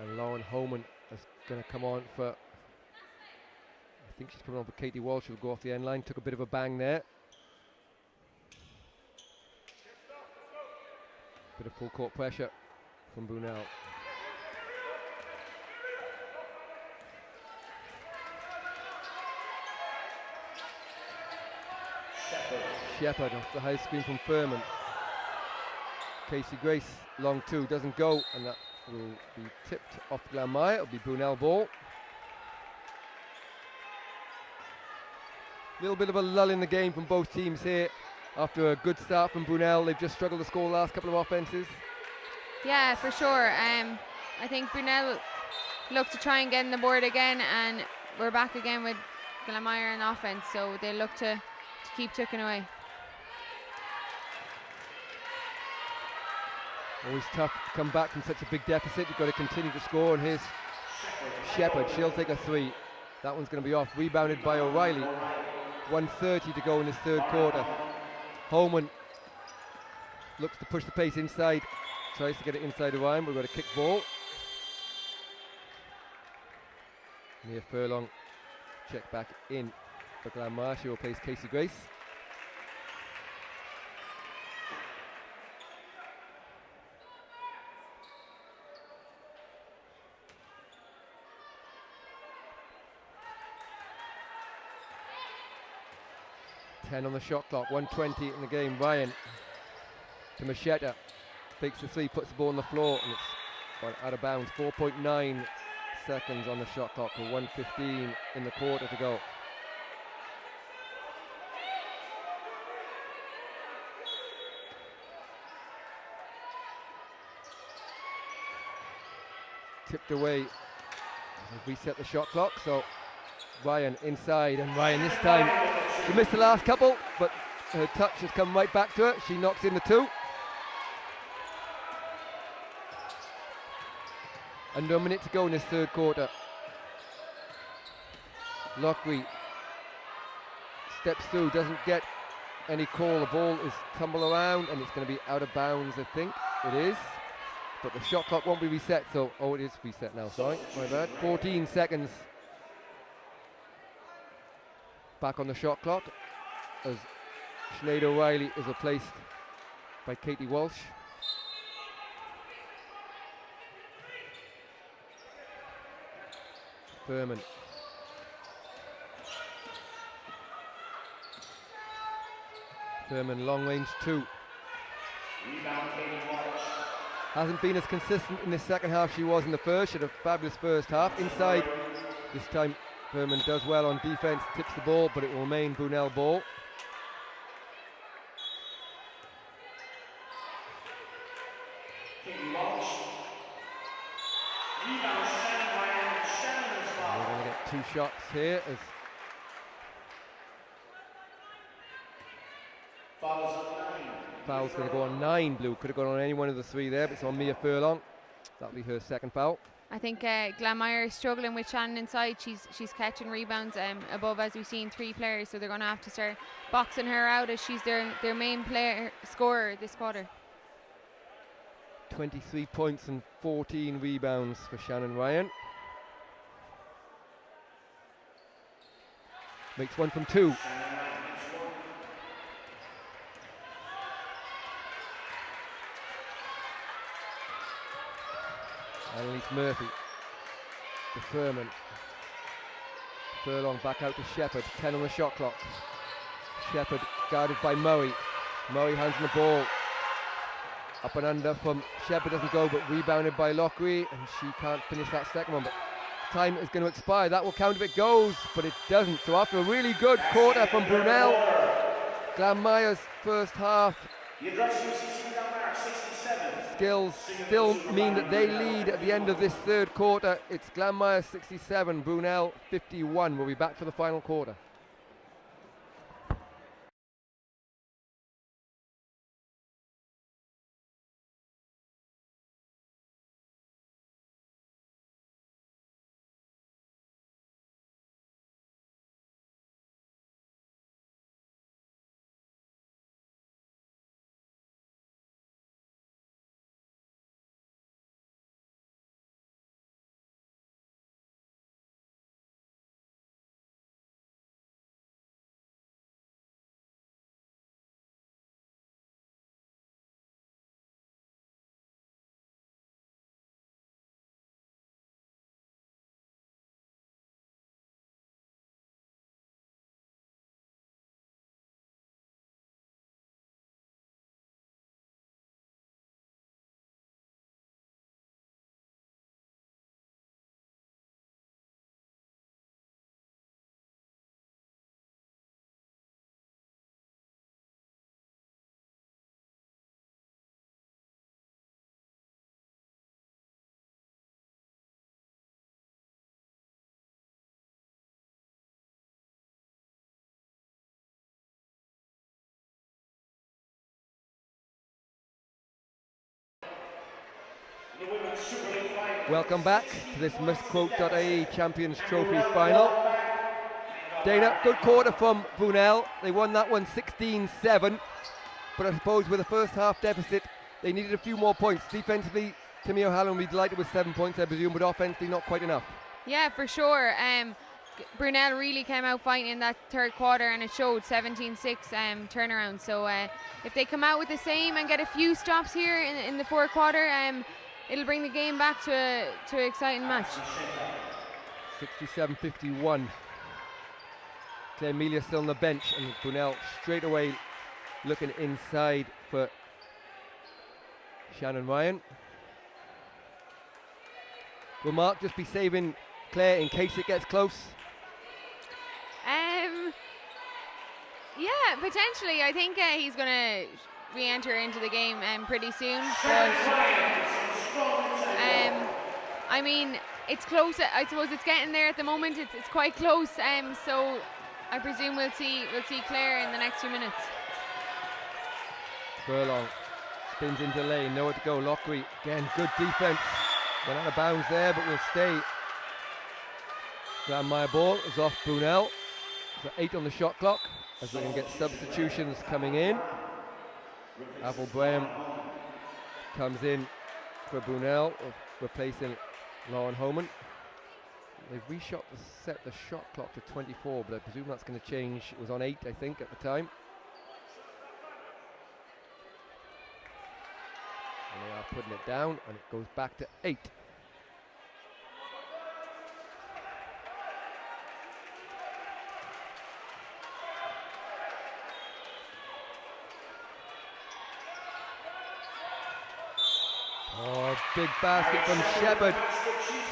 And Lauren Homan is going to come on for, I think she's coming on for Katie Walsh, who'll go off the end line. Took a bit of a bang there. Bit of full court pressure from Brunel. Shepherd off the high screen from Furman. Casey Grace, long 2, doesn't go, and that will be tipped off Glanmire. It'll be Brunel ball. Little bit of a lull in the game from both teams here. After a good start from Brunel, they've just struggled to score the last couple of offenses. Yeah, for sure. I think Brunel look to try and get on the board again, and we're back again with Glanmire in offense, so they look to keep ticking away. Always tough to come back from such a big deficit. You've got to continue to score, and here's Shepherd. She'll take a 3. That one's going to be off. Rebounded by O'Reilly. 1:30 to go in this third quarter. Holman looks to push the pace inside. Tries to get it inside the Ryan. We've got a kick ball. Mia Furlong check back in for Glanmire. She will replace Casey Grace. On the shot clock, 1:20 in the game. Ryan to Machetta, fakes the 3, puts the ball on the floor, and it's out of bounds. 4.9 seconds on the shot clock with 1:15 in the quarter to go. Tipped away. Reset the shot clock, so Ryan inside, and Ryan this time, she missed the last couple, but her touch has come right back to her. She knocks in the 2. Under a minute to go in this third quarter. Lockery steps through, doesn't get any call. The ball is tumbled around, and it's going to be out of bounds, I think. It is. But the shot clock won't be reset, so, oh, it is reset now, sorry, my bad. 14 seconds. Back on the shot clock as Sinead O'Reilly is replaced by Katie Walsh. Furman. Furman, long range 2. Rebound, Katie Walsh. Hasn't been as consistent in the second half she was in the first. She had a fabulous first half. Inside, this time Furman does well on defense, tips the ball, but it will remain Brunell ball. Katie Walsh. Rebound, Shannon Ryan. Shannon is fouled. We're going to get 2 shots here as Fouls on 9. foul's going to go on 9. Blue could have gone on any one of the 3 there, but it's on Mia Furlong. That'll be her second foul. I think Glanmire is struggling with Shannon inside. She's catching rebounds above, as we've seen, 3 players, so they're going to have to start boxing her out as she's their main player scorer this quarter. 23 points and 14 rebounds for Shannon Ryan. Makes 1 from 2. Annalise Murphy to Furman. Furlong back out to Shepherd. 10 on the shot clock. Shepherd guarded by Murray. Murray hands in the ball. Up and under from Shepherd, doesn't go, but rebounded by Lockery, and she can't finish that second one. But time is going to expire. That will count if it goes, but it doesn't. So after a really good quarter from Brunell, Glanmire's first half The address UCC Glanmire 67. skills still mean that they lead at the end of this third quarter. It's Glanmire 67, Brunell 51. We'll be back for the final quarter. The Women's Super League final. Welcome back to this MissQuote.ie Champions Trophy final. Dana, good quarter from Brunell. They won that one 16-7, but I suppose with a first half deficit, they needed a few more points. Defensively, Timmy O'Halloran will be delighted with 7 points, I presume, but offensively not quite enough. Yeah, for sure. Brunel really came out fighting in that third quarter, and it showed 17-6 turnaround. So if they come out with the same and get a few stops here in the fourth quarter, it'll bring the game back to an exciting match. 67-51. Claire still on the bench, and Brunel straight away looking inside for Shannon Ryan. Will Mark just be saving Claire in case it gets close? Yeah, potentially. I think he's going to re-enter into the game pretty soon. But, I mean, it's close. I suppose it's getting there at the moment. It's quite close. So I presume we'll see Claire in the next few minutes. Furlong spins into lane, nowhere to go. Lockery again, good defense. Went out of bounds there, but will stay. Glanmire ball is off Brunel. So 8 on the shot clock as we're going to get substitutions coming in. Avril Graham comes in for Brunel, replacing Lauren Homan. They've set the shot clock to 24, but I presume that's going to change. It was on 8, I think, at the time. And they are putting it down, and it goes back to 8. Oh, big basket from Shepherd.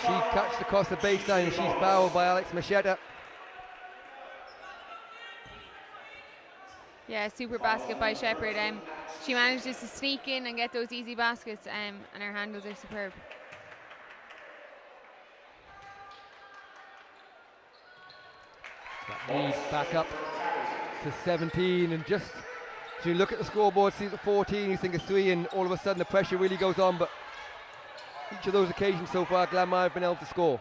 She touched across the baseline and she's fouled by Alex Machetta. Yeah, super basket by Shepherd. She manages to sneak in and get those easy baskets, and her handles are superb. That lead back up to 17, and just so you look at the scoreboard, see the 14, you think of 3, and all of a sudden the pressure really goes on, but each of those occasions so far, Glanmire have been able to score.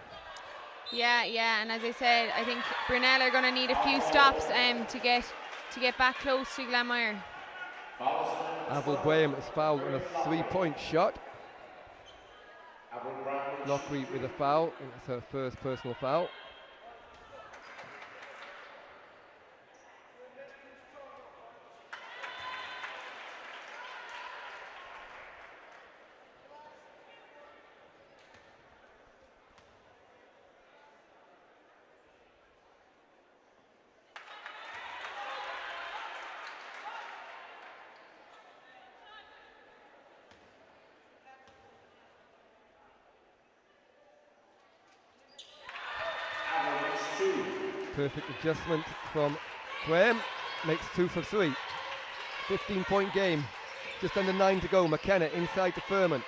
Yeah, and as I said, I think Brunel are going to need a few stops to get back close to Glanmire. Avril Graham is fouled on a 3-point shot. Lockery with a foul, and that's her first personal foul. Perfect adjustment from Graham, makes 2 for 3. 15-point game, just under 9 to go. McKenna inside to Furman.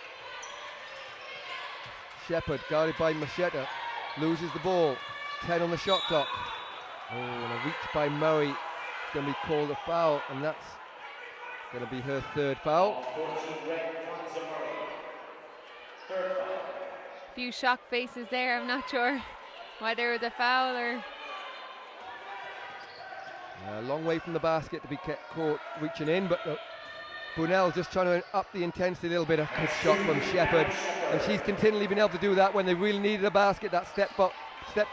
Shepherd guarded by Machetta, loses the ball. 10 on the shot clock. Oh, and a reach by Murray. It's going to be called a foul, and that's going to be her third foul. Few shocked faces there. I'm not sure whether it was a foul or. A long way from the basket to be caught reaching in, but Brunel just trying to up the intensity a little bit. A good shot from Shepherd, and she's continually been able to do that when they really needed a basket. That step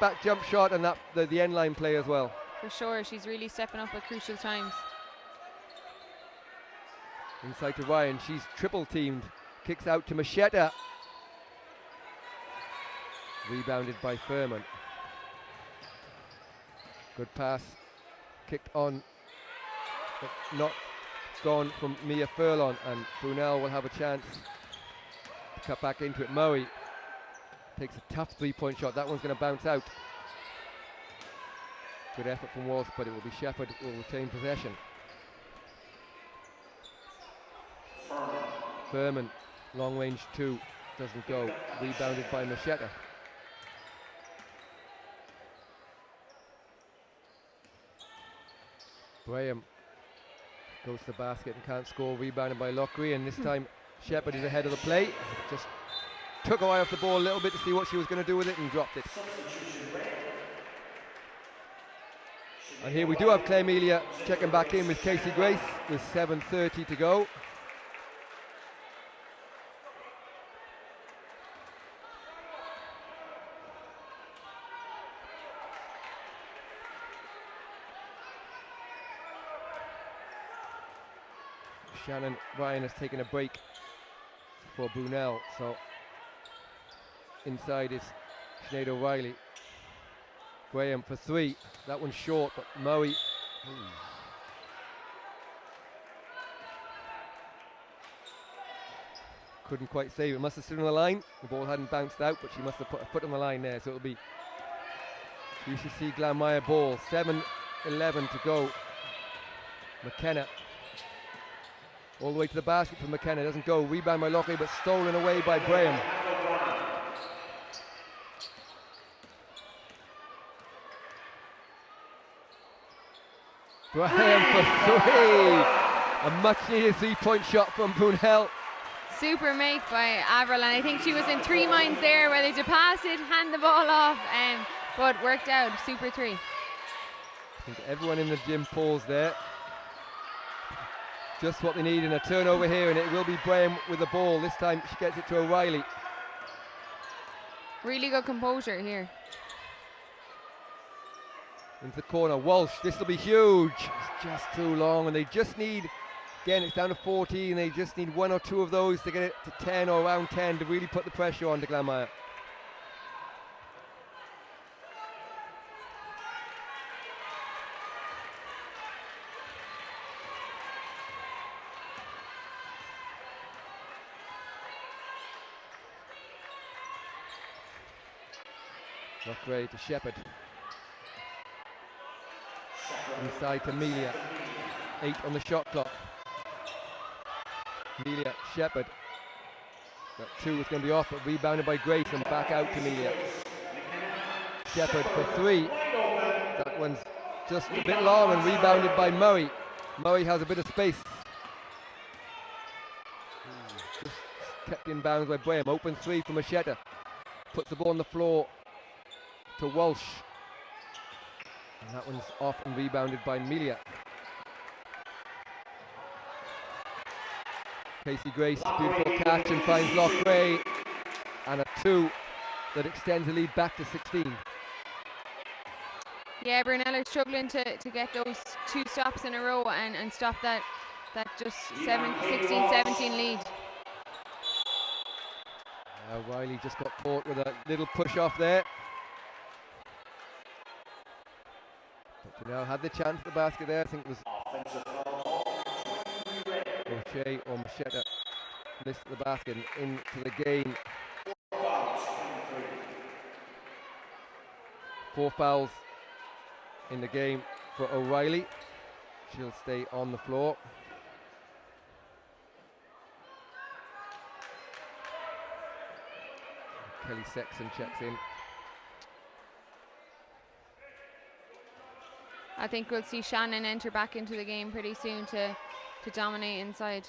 back jump shot, and that the end line play as well. For sure, she's really stepping up at crucial times. Inside to Ryan, she's triple teamed, kicks out to Machetta. Rebounded by Furman. Good pass. Kicked on, but not gone from Mia Furlong, and Brunel will have a chance to cut back into it. Murray takes a tough 3-point shot. That one's going to bounce out. Good effort from Walsh, but it will be Shepherd who will retain possession. Furman, long range 2, doesn't go. Rebounded by Machetta. Graham goes to the basket and can't score, rebounded by Lockery, and this time Shepherd is ahead of the play. Just took her eye off the ball a little bit to see what she was going to do with it and dropped it. And here we do have Claire Melia checking back in with Casey Grace with 7:30 to go. Shannon Ryan has taken a break for Brunell, so inside is Sinead O'Reilly. Graham for 3, that one's short, but Murray couldn't quite save it. Must have stood on the line, the ball hadn't bounced out, but she must have put a foot on the line there, so it'll be UCC Glanmire ball. 7:11 to go. McKenna all the way to the basket for McKenna, doesn't go. Rebound by Lockley, but stolen away by Graham. Graham for 3. A much needed 3-point shot from Brunell. Super make by Avril, and I think she was in 3 minds there, whether to pass it, hand the ball off, but worked out. Super 3. I think everyone in the gym paused there. Just what they need in a turnover here, and it will be Graham with the ball. This time she gets it to O'Reilly. Really good composure here. Into the corner, Walsh, this will be huge. It's just too long, and they just need, again it's down to 14, they just need 1 or 2 of those to get it to 10 or around 10 to really put the pressure on to Glanmire. Not great to Shepherd. Inside to Melia. 8 on the shot clock. Melia, Shepherd. That 2 is going to be off, but rebounded by Grace and back out to Melia. Shepherd for 3. That one's just a bit long and rebounded by Murray. Murray has a bit of space. Just kept in bounds by Graham. Open 3 for Machetta. Puts the ball on the floor to Walsh. And that one's off and rebounded by Melia. Casey Grace, beautiful catch and finds Lochray. And a 2 that extends the lead back to 16. Yeah, Brunell are struggling to get those 2 stops in a row and stop that just 16-17 lead. Wiley just got caught with a little push off there. But Brunell had the chance at the basket there. I think it was O'Shea or Machetta missed the basket and into the game. 4 fouls in the game for O'Reilly. She'll stay on the floor. Kelly Sexton checks in. I think we'll see Shannon enter back into the game pretty soon to dominate inside.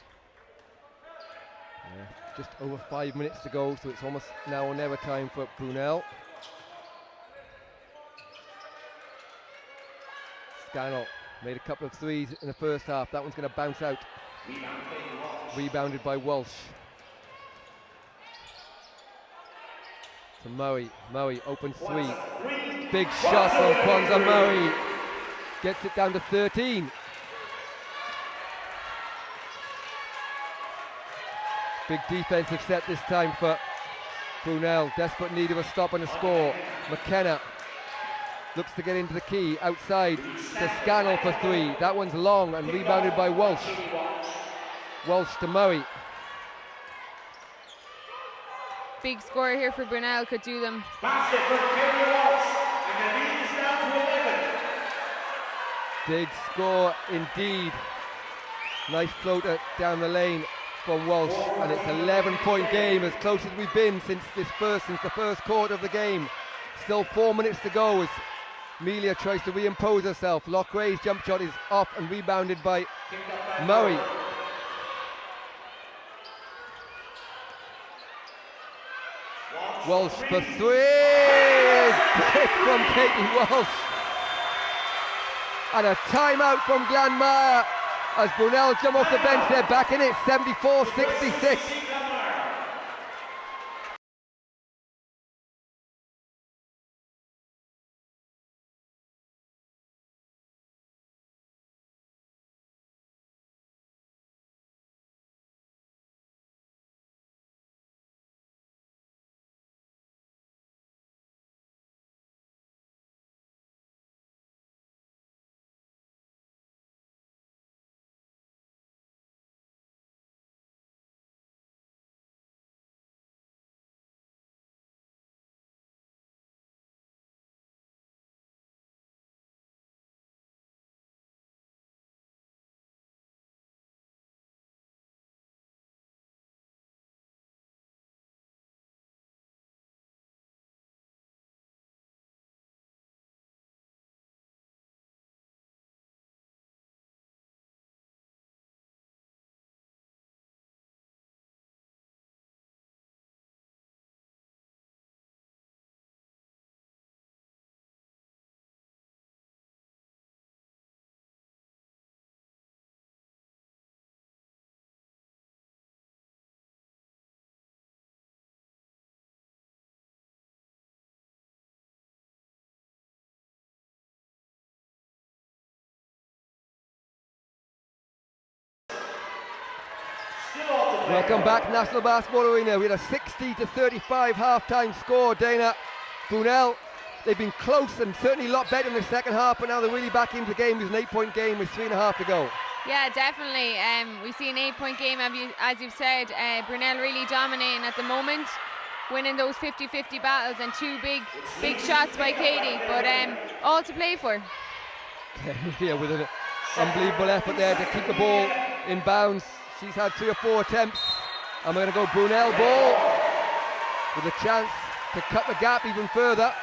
Yeah, just over 5 minutes to go, so it's almost now or never time for Brunell. Scannell made a couple of threes in the first half. That one's going to bounce out. Rebounded by Walsh. To Murray. Murray, open 3. Big shot from Kwanzaa Murray. Gets it down to 13. Big defensive set this time for Brunell. Desperate need of a stop and a score. McKenna looks to get into the key. Outside to Scannell for 3. That one's long and rebounded by Walsh. Walsh to Murray. Big score here for Brunell, could do them. Basket for Kerry Walsh, and the lead is down to 11. Big score indeed. Nice floater down the lane from Walsh, and it's an 11-point game, as close as we've been since the first quarter of the game. Still 4 minutes to go as Melia tries to reimpose herself. Lockray's jump shot is off and rebounded by Murray. Walsh for three. Kick from Katie Walsh. And a timeout from Glanmire as Brunell jump off the bench. They're back in it, 74-66. Welcome back, National Basketball Arena. We had a 60-35 half-time score, Dana. Brunell, they've been close and certainly a lot better in the second half, but now they're really back into the game. It was an 8-point game with 3.5 to go. Yeah, definitely. We see an 8-point game, as you've said. Brunell really dominating at the moment, winning those 50-50 battles and two big shots by Katie, but all to play for. Yeah, with an unbelievable effort there to keep the ball in bounds. She's had 3 or 4 attempts, and we're going to go Brunell ball with a chance to cut the gap even further.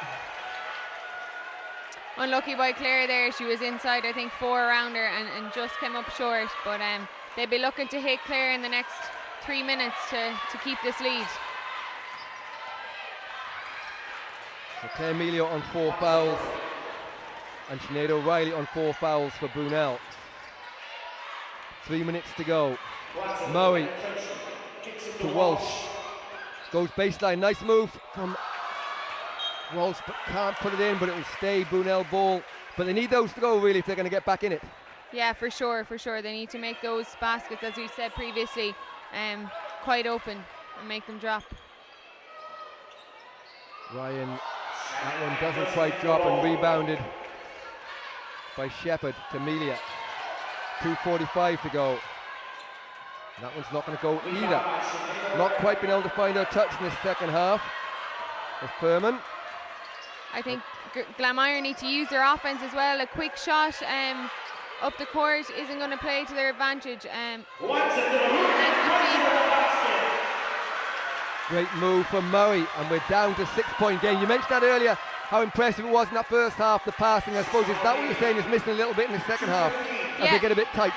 Unlucky by Claire there. She was inside, I think, 4 around her and just came up short, but they'll be looking to hit Claire in the next 3 minutes to keep this lead. So Claire Emilio on 4 fouls and Sinead O'Reilly on 4 fouls for Brunell. 3 minutes to go. Murray to Walsh. Goes baseline. Nice move from Walsh, but can't put it in, but it will stay Brunell ball. But they need those to go, really, if they're going to get back in it. Yeah, for sure. They need to make those baskets, as we said previously, quite open and make them drop. Ryan, that one doesn't quite drop, and rebounded by Shepherd to Melia. 2:45 to go. That one's not going to go either. Not quite been able to find her touch in the second half of Furman. I think Glanmire need to use their offense as well. A quick shot up the court isn't going to play to their advantage. Great move from Murray, and we're down to 6-point game. You mentioned that earlier, how impressive it was in that first half, the passing. I suppose is that what you're saying is missing a little bit in the second half as they get a bit tight?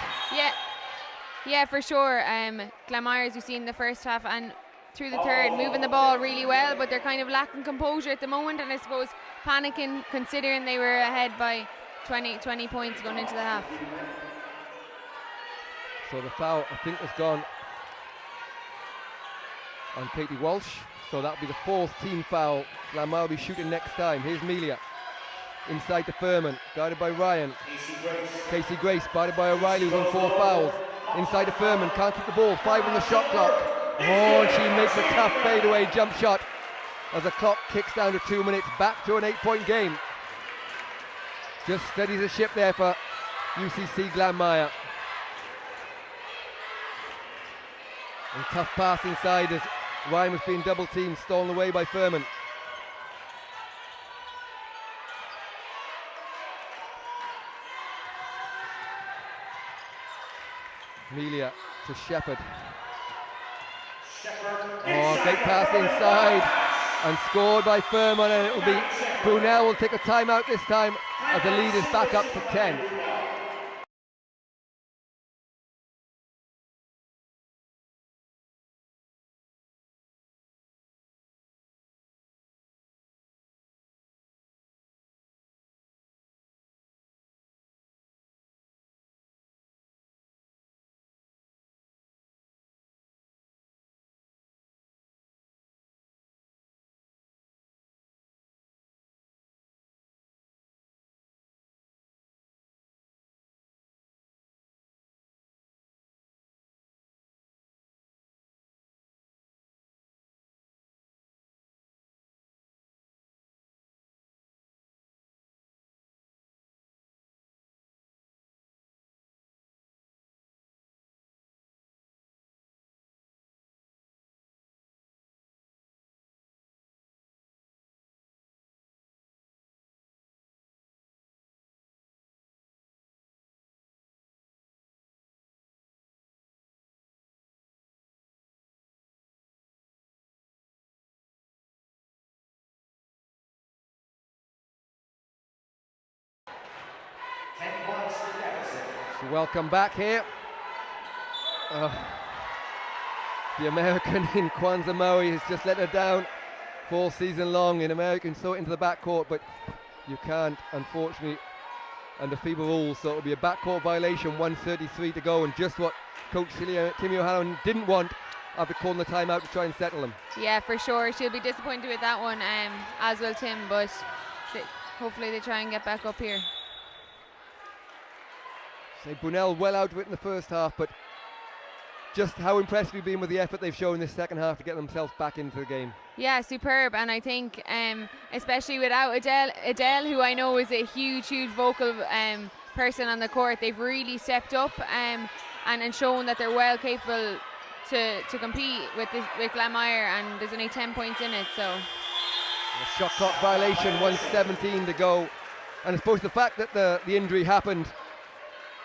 Yeah, for sure. Glanmire, as you've seen in the first half and through the third, moving the ball really well, but they're kind of lacking composure at the moment, and I suppose panicking considering they were ahead by 20 points going into the half. So the foul, I think, was gone on Katie Walsh, so that'll be the 4th team foul. Glanmire will be shooting next time. Here's Melia inside to Furman, guarded by Ryan. Casey Grace, guarded by O'Reilly, who's on 4 fouls. Inside to Furman, can't keep the ball, 5 on the shot clock. Oh, and she makes a tough fadeaway jump shot as the clock kicks down to 2 minutes, back to an 8-point game. Just steadies the ship there for UCC Glanmire. And tough pass inside as Ryan was being double teamed, stolen away by Furman. Melia to Shepherd. Oh, great pass inside and scored by Furman, and it will be Brunell will take a timeout this time as the lead is back up to 10. So welcome back here. The American in Kwanzaa Maui has just let her down all season long. In American, so into the backcourt, but you can't, unfortunately, under FIBA rules. So it'll be a backcourt violation, 1:33 to go, and just what Coach Timmy O'Halloran didn't want after calling the timeout to try and settle them. Yeah, for sure. She'll be disappointed with that one, as will Tim, but hopefully they try and get back up here. Say Brunell well out of it in the first half, but just how impressed we've been with the effort they've shown in this second half to get themselves back into the game. Yeah, superb. And I think especially without Adele, who I know is a huge vocal person on the court, they've really stepped up and shown that they're well capable to compete with Glanmire, and there's only 10 points in it. So a shot clock violation, 1:17 to go. And I suppose the fact that the injury happened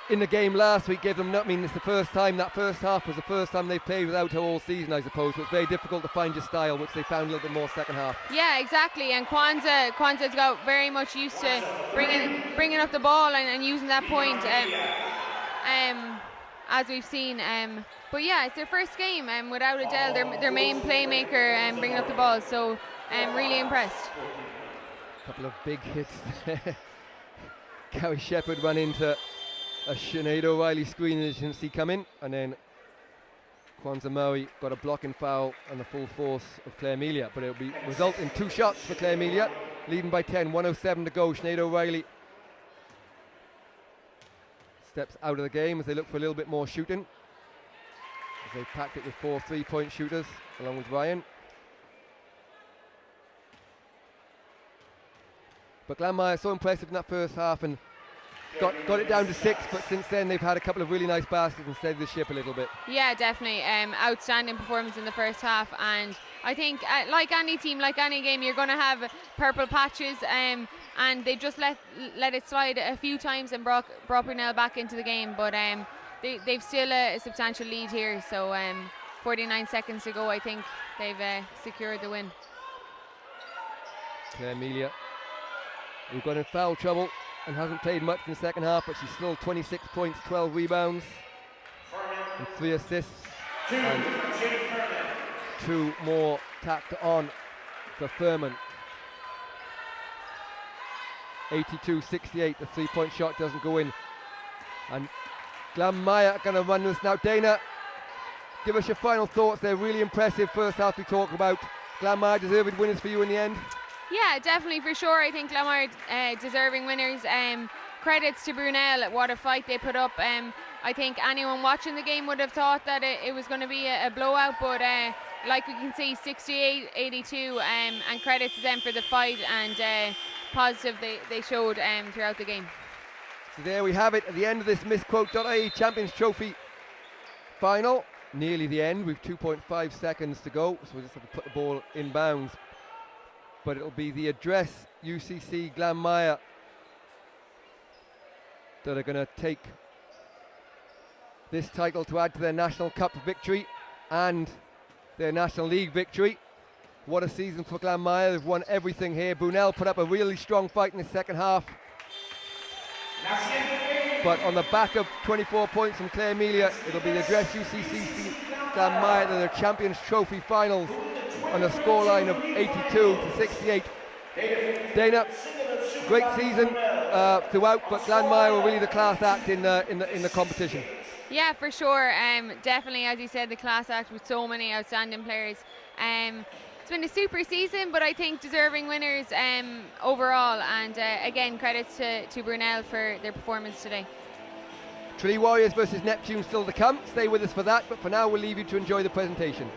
in the game last week gave them, it's the first time, that first half was the first time they've played without her all season, I suppose. So it's very difficult to find your style, which they found a little bit more second half. Yeah, exactly. And Kwanzaa's got very much used to bringing up the ball and using that point, as we've seen. But yeah, it's their first game without Adele, their main playmaker, bringing up the ball. So really impressed. A couple of big hits there. Gary Shepherd ran into a Sinead O'Reilly screen as you can see coming, and then Kwanzaa Maui got a blocking foul and the full force of Claire Melia, but it'll be result in 2 shots for Claire Melia, leading by 10, 1:07 to go. Sinead O'Reilly steps out of the game as they look for a little bit more shooting, as they packed it with 4 3-point shooters along with Ryan. But Glanmire so impressive in that first half and got it down to 6, but since then they've had a couple of really nice baskets and steadied the ship a little bit. Yeah, definitely. Outstanding performance in the first half, and I think like any team, like any game, you're going to have purple patches, and they just let it slide a few times and brought Brunell back into the game, but they've still a substantial lead here, so 49 seconds to go. I think they've secured the win. Claire Melia, who got in foul trouble and hasn't played much in the second half, but she's still 26 points, 12 rebounds, and 3 assists, and 2 more tacked on for Furman. 82-68, the 3-point shot doesn't go in, and Glanmire are going to run this now. Dana, give us your final thoughts. They're really impressive first half we talked about. Glanmire deserved winners for you in the end? Yeah, definitely, for sure. I think Glanmire deserving winners. Credits to Brunell, what a fight they put up. I think anyone watching the game would have thought that it was going to be a blowout, but like we can see, 68-82, and credits to them for the fight and positive they showed throughout the game. So there we have it, at the end of this MissQuote.ie Champions Trophy final. Nearly the end, with 2.5 seconds to go, so we just have to put the ball in bounds. But it'll be the Address UCC Glanmire that are going to take this title to add to their National Cup victory and their National League victory. What a season for Glanmire. They've won everything here. Brunell put up a really strong fight in the second half, but on the back of 24 points from Claire Melia, it'll be the Address UCC Glanmire to their Champions Trophy finals on a scoreline of 82-68. Dana, great season throughout, but Glanmire were really the class act in the competition. Yeah, for sure. Definitely, as you said, the class act with so many outstanding players. It's been a super season, but I think deserving winners overall. And again, credits to Brunell for their performance today. Tralee Warriors versus Neptune still to come. Stay with us for that, but for now we'll leave you to enjoy the presentation.